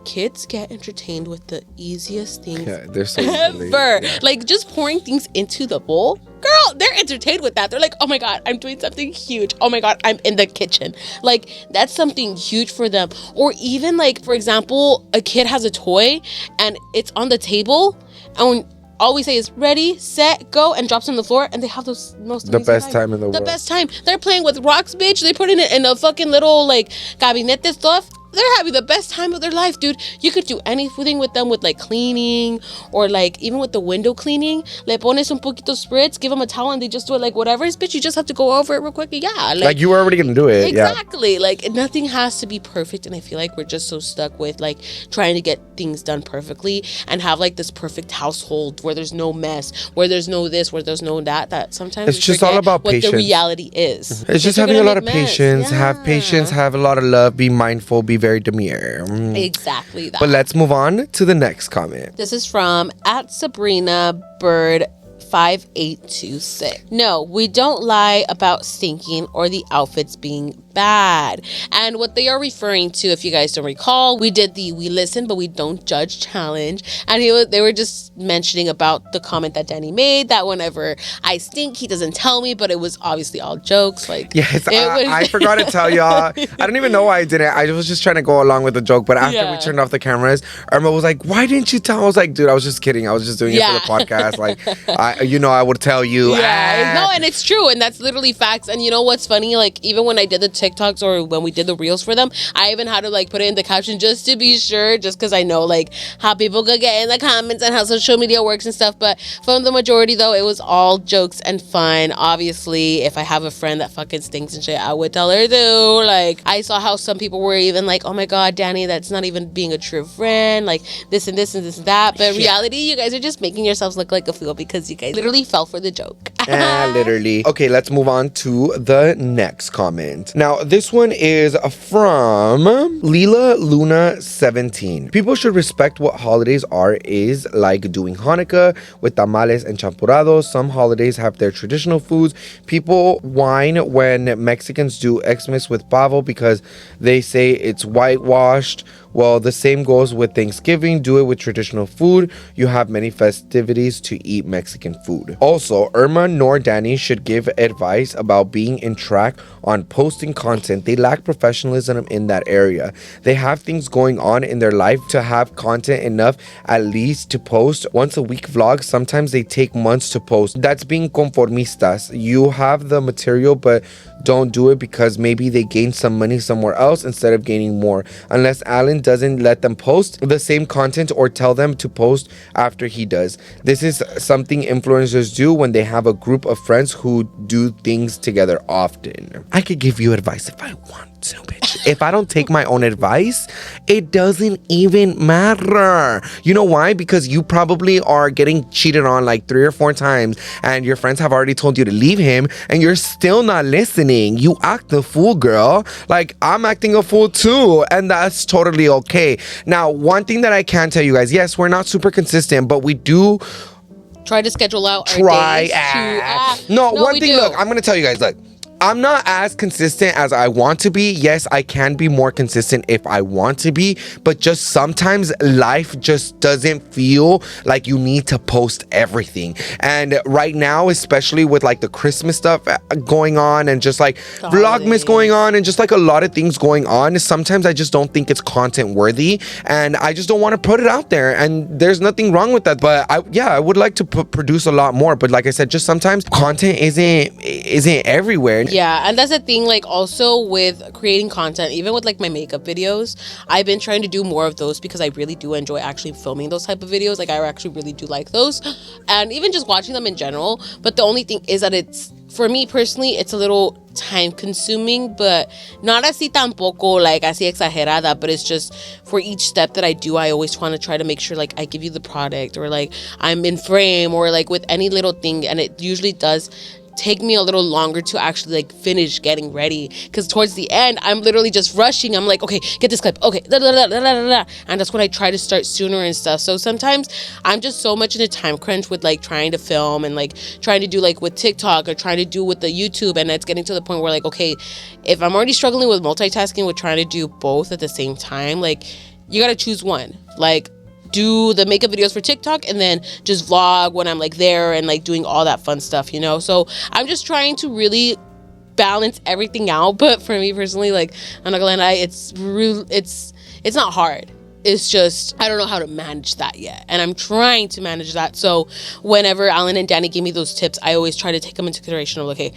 kids get entertained with the easiest things they're so ever. Yeah. Like just pouring things into the bowl. Girl, they're entertained with that. They're like, oh my god, I'm doing something huge. Oh my god, I'm in the kitchen. Like that's something huge for them. Or even like, for example, a kid has a toy and it's on the table, and all we say is ready, set, go, and drops on the floor, and they have the best time in the world. The best time. They're playing with rocks, bitch. They put it in a fucking little like gabinete stuff. They're having the best time of their life, dude. You could do anything with them, with like cleaning, or like even with the window cleaning. Le pones un poquito spritz, give them a towel, and they just do it like whatever. Bitch, you just have to go over it real quick. Yeah, like you were already gonna do it. Exactly. Yeah. Like nothing has to be perfect, and I feel like we're just so stuck with like trying to get things done perfectly and have like this perfect household where there's no mess, where there's no this, where there's no that. That sometimes it's just all about what patience. The reality is. It's just having a lot of patience. Yeah. Have patience. Have a lot of love. Be mindful. Be very demure. Exactly that. But let's move on to the next comment. This is from @SabrinaBird 5826. No, we don't lie about stinking or the outfits being bad. And what they are referring to, if you guys don't recall, we did the we listen but we don't judge challenge, and they were just mentioning about the comment that Danny made that whenever I stink he doesn't tell me, but it was obviously all jokes. Like yes, I forgot to tell y'all. I don't even know why I didn't. I was just trying to go along with the joke, but after we turned off the cameras, Irma was like, why didn't you tell? I was like, dude, I was just kidding. I was just doing it for the podcast. Like I would tell you. No, and it's true, and that's literally facts. And you know what's funny, like even when I did the TikToks or when we did the reels for them, I even had to like put it in the caption just to be sure, just because I know like how people could get in the comments and how social media works and stuff. But from the majority though, it was all jokes and fun. Obviously, if I have a friend that fucking stinks and shit, I would tell her too. Like I saw how some people were even like, oh my god, Danny, that's not even being a true friend, like this and this and this and that. But in reality, you guys are just making yourselves look like a fool because you guys. Literally fell for the joke. Literally. Okay, let's move on to the next comment. Now, this one is from Leela Luna 17. People should respect what holidays are, is like doing Hanukkah with tamales and champurados. Some holidays have their traditional foods. People whine when Mexicans do Xmas with pavo because they say it's whitewashed. Well, the same goes with Thanksgiving. Do it with traditional food. You have many festivities to eat Mexican food. Also, Irma nor Danny should give advice about being in track on posting content. They lack professionalism in that area. They have things going on in their life to have content enough at least to post once a week vlogs. Sometimes they take months to post. That's being conformistas. You have the material, but don't do it because maybe they gain some money somewhere else instead of gaining more. Unless Alan doesn't let them post the same content or tell them to post after he does. This is something influencers do when they have a group of friends who do things together often. I could give you advice if I want to, bitch. If I don't take my own advice, it doesn't even matter. You know why? Because you probably are getting cheated on like 3 or 4 times and your friends have already told you to leave him and you're still not listening. You act the fool, girl. Like, I'm acting a fool too, and that's totally okay. Now, one thing that I can tell you guys, yes, we're not super consistent, but we do try to schedule out our days to No, one thing, look, I'm gonna tell you guys, look, I'm not as consistent as I want to be. Yes, I can be more consistent if I want to be, but just sometimes life just doesn't feel like you need to post everything. And right now, especially with like the Christmas stuff going on and just like Vlogmas going on and just like a lot of things going on, sometimes I just don't think it's content worthy and I just don't want to put it out there. And there's nothing wrong with that. But I would like to produce a lot more. But like I said, just sometimes content isn't everywhere. Yeah, and that's the thing, like, also with creating content, even with like my makeup videos, I've been trying to do more of those because I really do enjoy actually filming those type of videos. Like, I actually really do like those, and even just watching them in general. But the only thing is that it's, for me personally, it's a little time consuming, but not así tampoco like así exagerada, but it's just for each step that I do, I always want to try to make sure like I give you the product or like I'm in frame or like with any little thing, and it usually does take me a little longer to actually like finish getting ready, because towards the end I'm literally just rushing. I'm like, okay, get this clip, okay, and that's when I try to start sooner and stuff. So sometimes I'm just so much in a time crunch with like trying to film and like trying to do like with TikTok or trying to do with the YouTube, and it's getting to the point where like, okay, if I'm already struggling with multitasking with trying to do both at the same time, like you gotta choose one. Like, do the makeup videos for TikTok and then just vlog when I'm like there and like doing all that fun stuff, you know? So I'm just trying to really balance everything out. But for me personally, like, I'm not gonna lie, it's not hard. It's just, I don't know how to manage that yet. And I'm trying to manage that. So whenever Alan and Danny give me those tips, I always try to take them into consideration of, okay,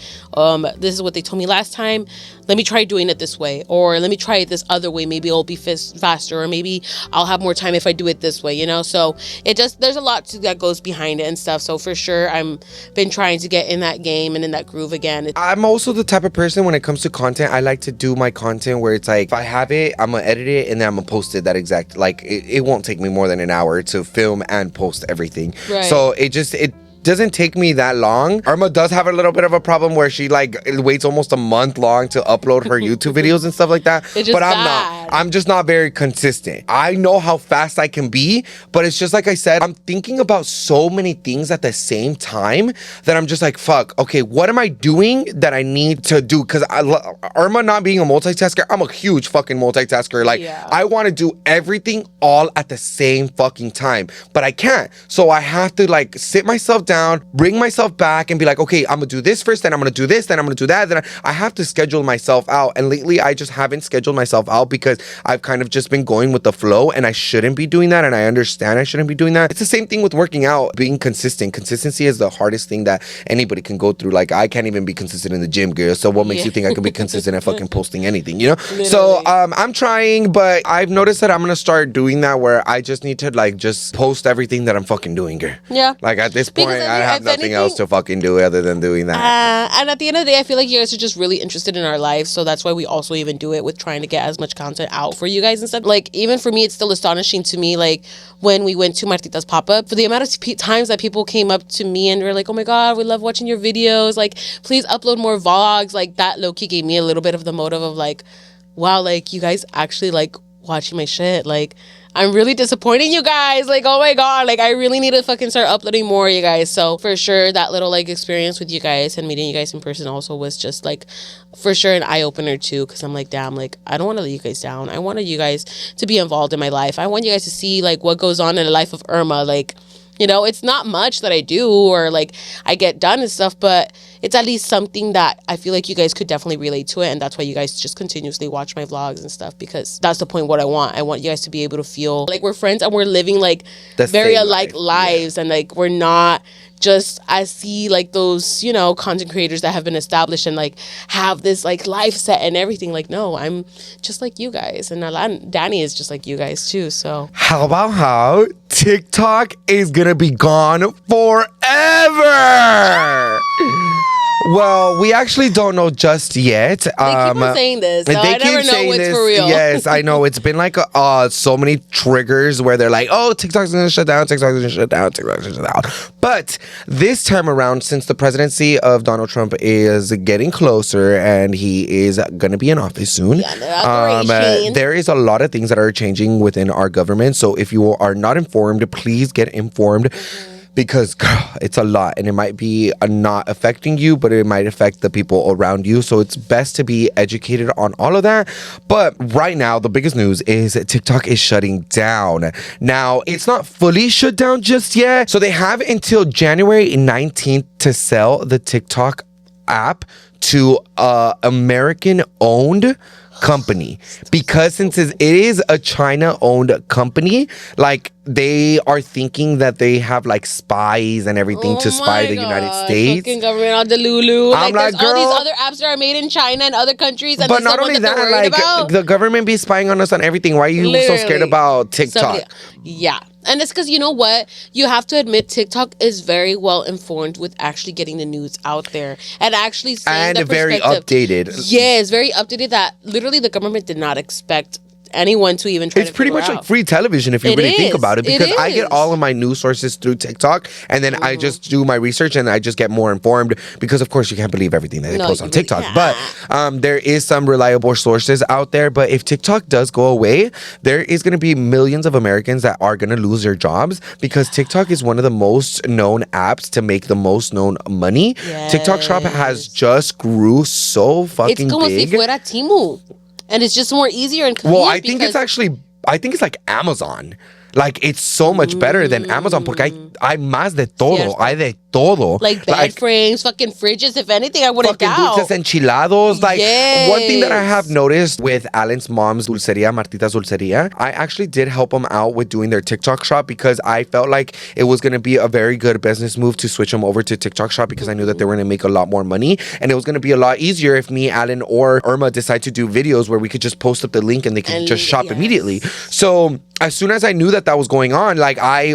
this is what they told me last time. Let me try doing it this way. Or let me try it this other way. Maybe it'll be faster. Or maybe I'll have more time if I do it this way, you know? So it just, there's a lot that goes behind it and stuff. So for sure, I'm been trying to get in that game and in that groove again. I'm also the type of person when it comes to content, I like to do my content where it's like, if I have it, I'm gonna edit it and then I'm gonna post it that exact. Like, it won't take me more than an hour to film and post everything. Right. So it doesn't take me that long. Irma does have a little bit of a problem where she like waits almost a month long to upload her YouTube videos and stuff like that. But I'm just not very consistent. I know how fast I can be, but it's just like I said, I'm thinking about so many things at the same time that I'm just like, fuck, okay, what am I doing that I need to do? Because Irma not being a multitasker, I'm a huge fucking multitasker. Like, yeah. I want to do everything all at the same fucking time, but I can't. So I have to like sit myself down, bring myself back and be like, okay, I'm gonna do this first, then I'm gonna do this, then I'm gonna do that. Then I have to schedule myself out. And lately I just haven't scheduled myself out because I've kind of just been going with the flow, and I shouldn't be doing that, and I understand I shouldn't be doing that. It's the same thing with working out, being consistent. Consistency is the hardest thing that anybody can go through. Like, I can't even be consistent in the gym, girl. So what makes you think I can be consistent at fucking posting anything, you know? Literally. So I'm trying, but I've noticed that I'm gonna start doing that where I just need to like just post everything that I'm fucking doing, girl. Yeah. Like, at this point, I have nothing else to fucking do other than doing that. And at the end of the day, I feel like you guys are just really interested in our lives, so that's why we also even do it with trying to get as much content content out for you guys and stuff. Like, even for me, it's still astonishing to me, like, when we went to Martita's pop-up, for the amount of times that people came up to me and were like, oh my God, we love watching your videos. Like, please upload more vlogs. Like, that low-key gave me a little bit of the motive of like, wow, like, you guys actually like watching my shit. Like, I'm really disappointing you guys. Like, oh my God, like, I really need to fucking start uploading more, you guys. So for sure, that little like experience with you guys and meeting you guys in person also was just like, for sure, an eye-opener too, because I'm like, damn, like, I don't want to let you guys down. I wanted you guys to be involved in my life. I want you guys to see like what goes on in the life of Irma. Like, you know, it's not much that I do or like I get done and stuff, but it's at least something that I feel like you guys could definitely relate to it. And that's why you guys just continuously watch my vlogs and stuff, because that's the point what I want. I want you guys to be able to feel like we're friends and we're living like very alike lives. Yeah. And like we're not just, I see like those, you know, content creators that have been established and like have this like life set and everything. Like, no, I'm just like you guys. And Danny is just like you guys too. So how about how TikTok is gonna be gone forever? Well, we actually don't know just yet. They keep on saying this, so I never know what's for real. Yes, I know. It's been like so many triggers where they're like, oh, TikTok's gonna shut down, TikTok's gonna shut down, TikTok's gonna shut down. But this time around, since the presidency of Donald Trump is getting closer and he is gonna be in office soon, there is a lot of things that are changing within our government. So if you are not informed, please get informed. Because, girl, it's a lot, and it might be not affecting you, but it might affect the people around you. So it's best to be educated on all of that. But right now, the biggest news is TikTok is shutting down. Now, it's not fully shut down just yet. So they have until January 19th to sell the TikTok app to American-owned company, because since it is a China-owned company, like they are thinking that they have like spies and everything to spy the United States. Fucking government on the Lulu. Like there's all these other apps that are made in China and other countries, and but not only that, like the government be spying on us on everything. Why are you so scared about TikTok? Yeah. And it's because, you know what? You have to admit TikTok is very well informed with actually getting the news out there and actually seeing the perspective. And very updated. Yeah, it's very updated that literally the government did not expect anyone to even try to figure out. It's pretty much like free television if you really think about it, because I get all of my news sources through TikTok, and then I just do my research and I just get more informed, because of course you can't believe everything that they post on TikTok. Yeah. But there is some reliable sources out there. But if TikTok does go away, there is going to be millions of Americans that are going to lose their jobs, because TikTok is one of the most known apps to make the most known money. Yes. TikTok Shop has just grew so fucking big. It's como si fuera Temu. And it's just more easier and convenient. Well, I think it's like Amazon. Like, it's so much better than Amazon, porque hay más de todo. Hay de todo. Like bed frames, fucking fridges. If anything, I wouldn't doubt. Fucking dulces enchilados. Like, one thing that I have noticed with Alan's mom's dulceria, Martita's Dulceria, I actually did help them out with doing their TikTok shop, because I felt like it was going to be a very good business move to switch them over to TikTok shop, because I knew that they were going to make a lot more money. And it was going to be a lot easier if me, Alan, or Irma decide to do videos where we could just post up the link and they could just shop immediately. So as soon as I knew that was going on, like, I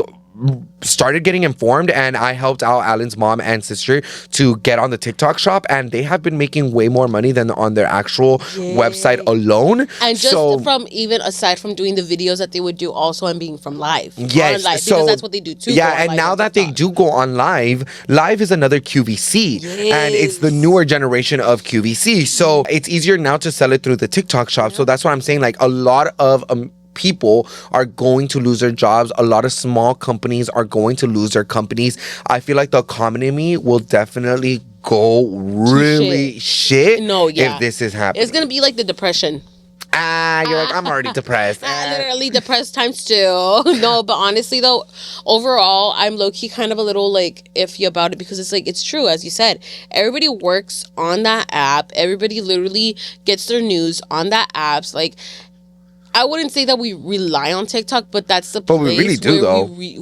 started getting informed, and I helped out Alan's mom and sister to get on the TikTok shop, and they have been making way more money than on their actual website alone. And just from even aside from doing the videos that they would do also, and being from live. Yes. Live, because that's what they do too. Yeah, and now that they do go on live is another QVC. Yes. And it's the newer generation of QVC. So it's easier now to sell it through the TikTok shop. So that's what I'm saying. Like, a lot of people are going to lose their jobs. A lot of small companies are going to lose their companies. I feel like the economy will definitely go really shit if this is happening. It's going to be like the Depression. You're like, I'm already depressed. Literally depressed times 2. No, but honestly though, overall, I'm low-key kind of a little like iffy about it, because it's like, it's true, as you said, everybody works on that app. Everybody literally gets their news on that app. Like, I wouldn't say that we rely on TikTok, but that's the place we really do,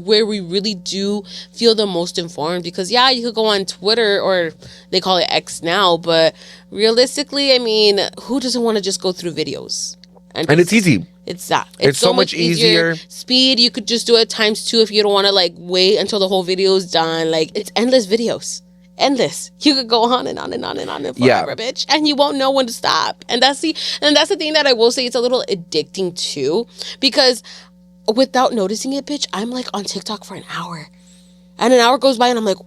where we really do feel the most informed. Because, yeah, you could go on Twitter, or they call it X now, but realistically, I mean, who doesn't want to just go through videos? And it's easy. It's so much easier. Speed, you could just do it times 2 if you don't want to, like, wait until the whole video is done. Like, it's endless videos. endless. You could go on and on and on and on and forever, bitch, and you won't know when to stop. And that's the thing that I will say, it's a little addicting too, because without noticing it, bitch, I'm like on TikTok for an hour, and an hour goes by, and I'm like,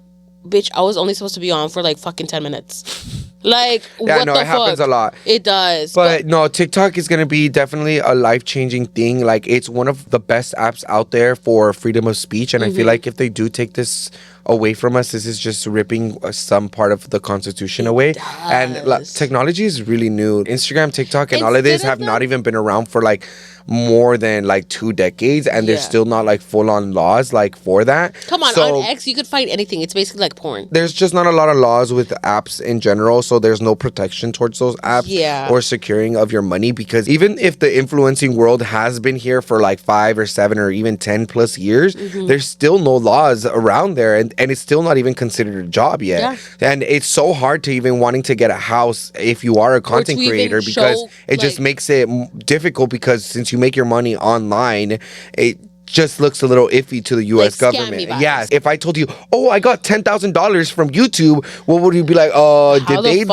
bitch, I was only supposed to be on for like fucking 10 minutes. Like, yeah, what no, the it happens a lot. It does. But no, TikTok is going to be definitely a life-changing thing. Like, it's one of the best apps out there for freedom of speech. And I feel like if they do take this away from us, this is just ripping some part of the Constitution away. And technology is really new. Instagram, TikTok, and all of this have not even been around for like more than like 2 decades, and there's still not like full-on laws like for that. Come on X you could find anything. It's basically like porn. There's just not a lot of laws with apps in general, so there's no protection towards those apps or securing of your money, because even if the influencing world has been here for like 5 or 7 or even 10 plus years, there's still no laws around there, and it's still not even considered a job yet. And it's so hard to even wanting to get a house if you are a content creator, because it just makes it difficult, because since you make your money online, it just looks a little iffy to the U.S. government. Yeah, if I told you, oh, I got $10,000 from YouTube, what would you be like? Did they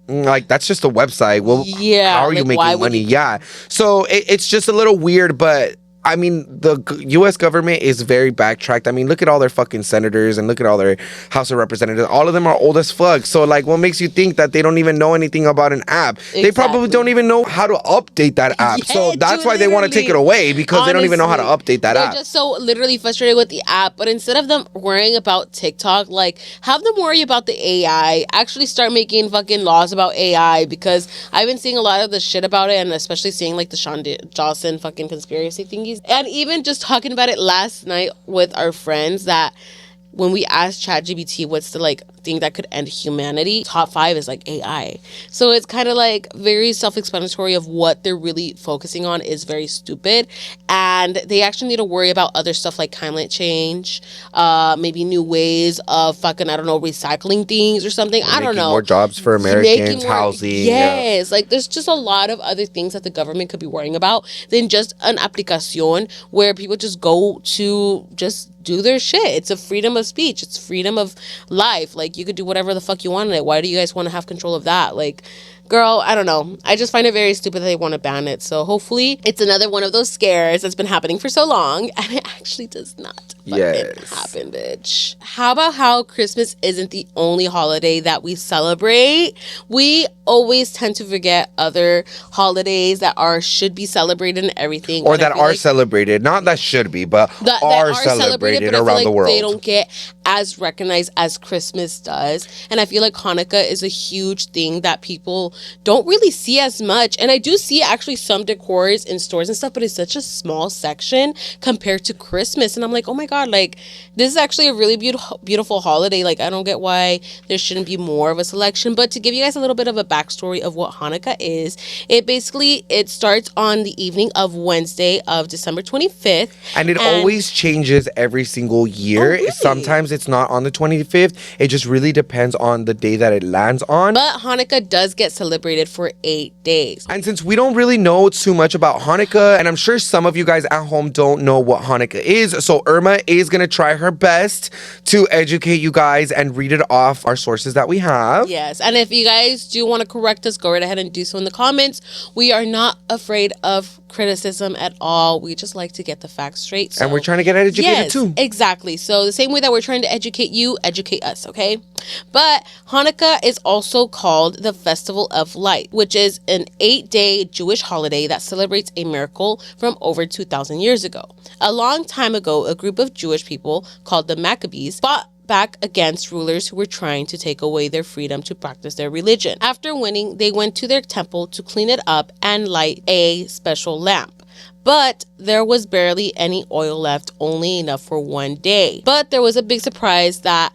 like, that's just a website. Well, how are you making money? Yeah, so it's just a little weird, but I mean, the U.S. government is very backtracked. I mean, look at all their fucking senators and look at all their House of Representatives. All of them are old as fuck. So, like, what makes you think that they don't even know anything about an app? Exactly. They probably don't even know how to update that app. So that's why they want to take it away, because they don't even know how to update that app. They're just so literally frustrated with the app. But instead of them worrying about TikTok, like, have them worry about the AI. Actually start making fucking laws about AI, because I've been seeing a lot of the shit about it, and especially seeing like the Sean Dawson fucking conspiracy thingies. And even just talking about it last night with our friends, that when we asked ChatGPT what's the like thing that could end humanity, top 5 is like AI. So it's kind of like very self-explanatory of what they're really focusing on is very stupid, and they actually need to worry about other stuff like climate change, maybe new ways of fucking, I don't know, recycling things or something. I don't know. More jobs for Americans, housing. Yes, like there's just a lot of other things that the government could be worrying about than just an applicación where people just go to just do their shit. It's a freedom of speech. It's freedom of life. Like, you could do whatever the fuck you want in it. Why do you guys want to have control of that? Like, girl, I don't know. I just find it very stupid that they want to ban it. So hopefully it's another one of those scares that's been happening for so long, and it actually does not happen, bitch. How about how Christmas isn't the only holiday that we celebrate? We always tend to forget other holidays that should be celebrated and everything. Or that are celebrated. Not that should be, but that are celebrated but around the world. They don't get as recognized as Christmas does. And I feel like Hanukkah is a huge thing that people don't really see as much. And I do see actually some decors in stores and stuff, but it's such a small section compared to Christmas. And I'm like, oh my God, like, this is actually a really beautiful holiday. Like, I don't get why there shouldn't be more of a selection. But to give you guys a little bit of a backstory of what Hanukkah is, it starts on the evening of Wednesday of December 25th. And it always changes every single year. Oh, really? Sometimes it's not on the 25th. It just really depends on the day that it lands on. But Hanukkah does get celebrated for 8 days. And since we don't really know too much about Hanukkah, and I'm sure some of you guys at home don't know what Hanukkah is, so Irma is going to try her best to educate you guys and read it off our sources that we have. Yes, and if you guys do want to correct us, go right ahead and do so in the comments. We are not afraid of criticism at all. We just like to get the facts straight. So, and we're trying to get educated too. Exactly. So the same way that we're trying to educate you, educate us, okay? But Hanukkah is also called the Festival of Light, which is an 8-day Jewish holiday that celebrates a miracle from over 2,000 years ago. A long time ago, a group of Jewish people called the Maccabees fought back against rulers who were trying to take away their freedom to practice their religion. After winning, they went to their temple to clean it up and light a special lamp. But there was barely any oil left, only enough for 1 day. But there was a big surprise that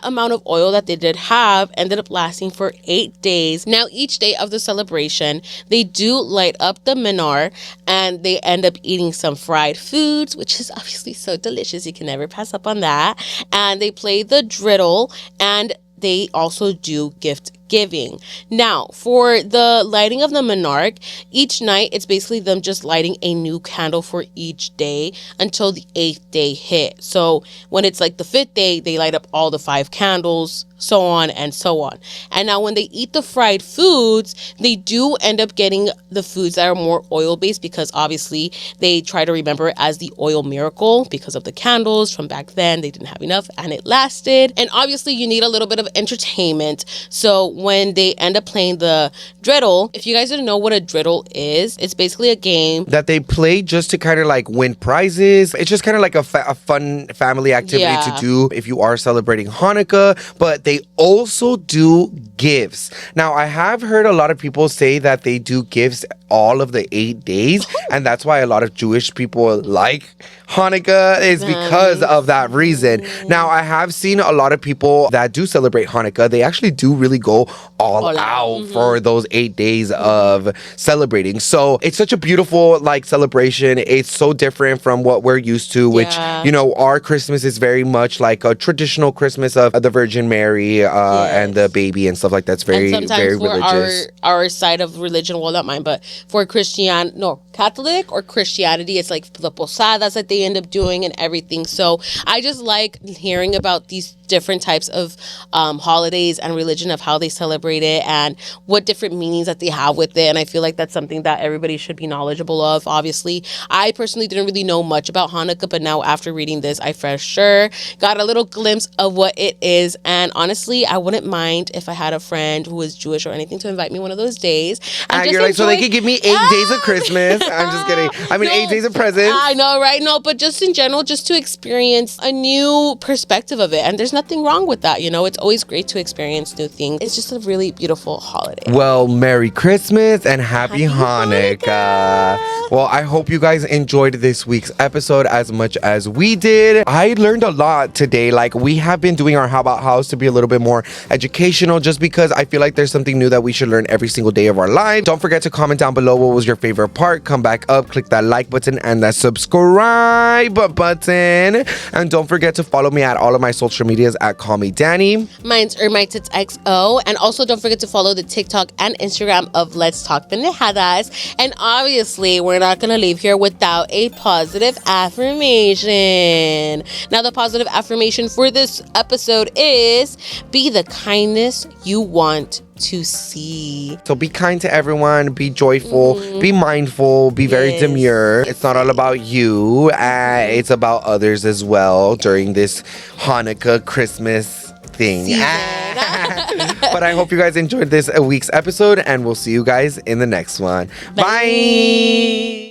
amount of oil that they did have ended up lasting for 8 days. Now, each day of the celebration, they do light up the menorah and they end up eating some fried foods, which is obviously so delicious. You can never pass up on that. And they play the dreidel, and they also do gift Thanksgiving. Now, for the lighting of the monarch, each night it's basically them just lighting a new candle for each day until the 8th day hit. So when it's like the 5th day, they light up all the 5 candles, so on and so on. And now when they eat the fried foods, they do end up getting the foods that are more oil-based, because obviously they try to remember it as the oil miracle because of the candles from back then. They didn't have enough and it lasted. And obviously you need a little bit of entertainment. So when they end up playing the dreidel, if you guys didn't know what a dreidel is, it's basically a game that they play just to kind of like win prizes. It's just kind of like a fun family activity to do if you are celebrating Hanukkah, but they also do gifts. Now, I have heard a lot of people say that they do gifts all of the 8 days, and that's why a lot of Jewish people like Hanukkah, is because of that reason. Now, I have seen a lot of people that do celebrate Hanukkah. They actually do really go all out for those 8 days of celebrating. So it's such a beautiful like celebration. It's so different from what we're used to, which, you know, our Christmas is very much like a traditional Christmas of the Virgin Mary and the baby and stuff like that. It's very, very religious. Our side of religion, well, not mine, but for Catholic or Christianity, it's like the posadas that they end up doing and everything. So I just like hearing about these different types of holidays and religion, of how they celebrate it and what different meanings that they have with it. And I feel like that's something that everybody should be knowledgeable of. Obviously, I personally didn't really know much about Hanukkah, but now after reading this, I for sure got a little glimpse of what it is. And honestly, I wouldn't mind if I had a friend who was Jewish or anything to invite me one of those days. And you're like, so they could give me 8 days of Christmas. I'm just kidding. I mean, 8 days of presents. I know, right? No, but just in general, just to experience a new perspective of it. And there's nothing wrong with that. You know, it's always great to experience new things. It's just a really beautiful holiday. Well, Merry Christmas and Happy Hanukkah. Well, I hope you guys enjoyed this week's episode as much as we did. I learned a lot today. Like, we have been doing our How About House to be a little bit more educational, just because I feel like there's something new that we should learn every single day of our life. Don't forget to comment down below what was your favorite part. Come back up, click that like button and that subscribe button. And don't forget to follow me at all of my social medias at Call Me Danny. Mine's Irma XO. And also don't forget to follow the TikTok and Instagram of Let's Talk Pendejadas. And obviously, we're not going to leave here without a positive affirmation. Now, the positive affirmation for this episode is: be the kindness you want to see. So be kind to everyone, be joyful, be mindful, be very demure. It's not all about you, it's about others as well during this Hanukkah Christmas thing. But I hope you guys enjoyed this week's episode, and we'll see you guys in the next one. Bye.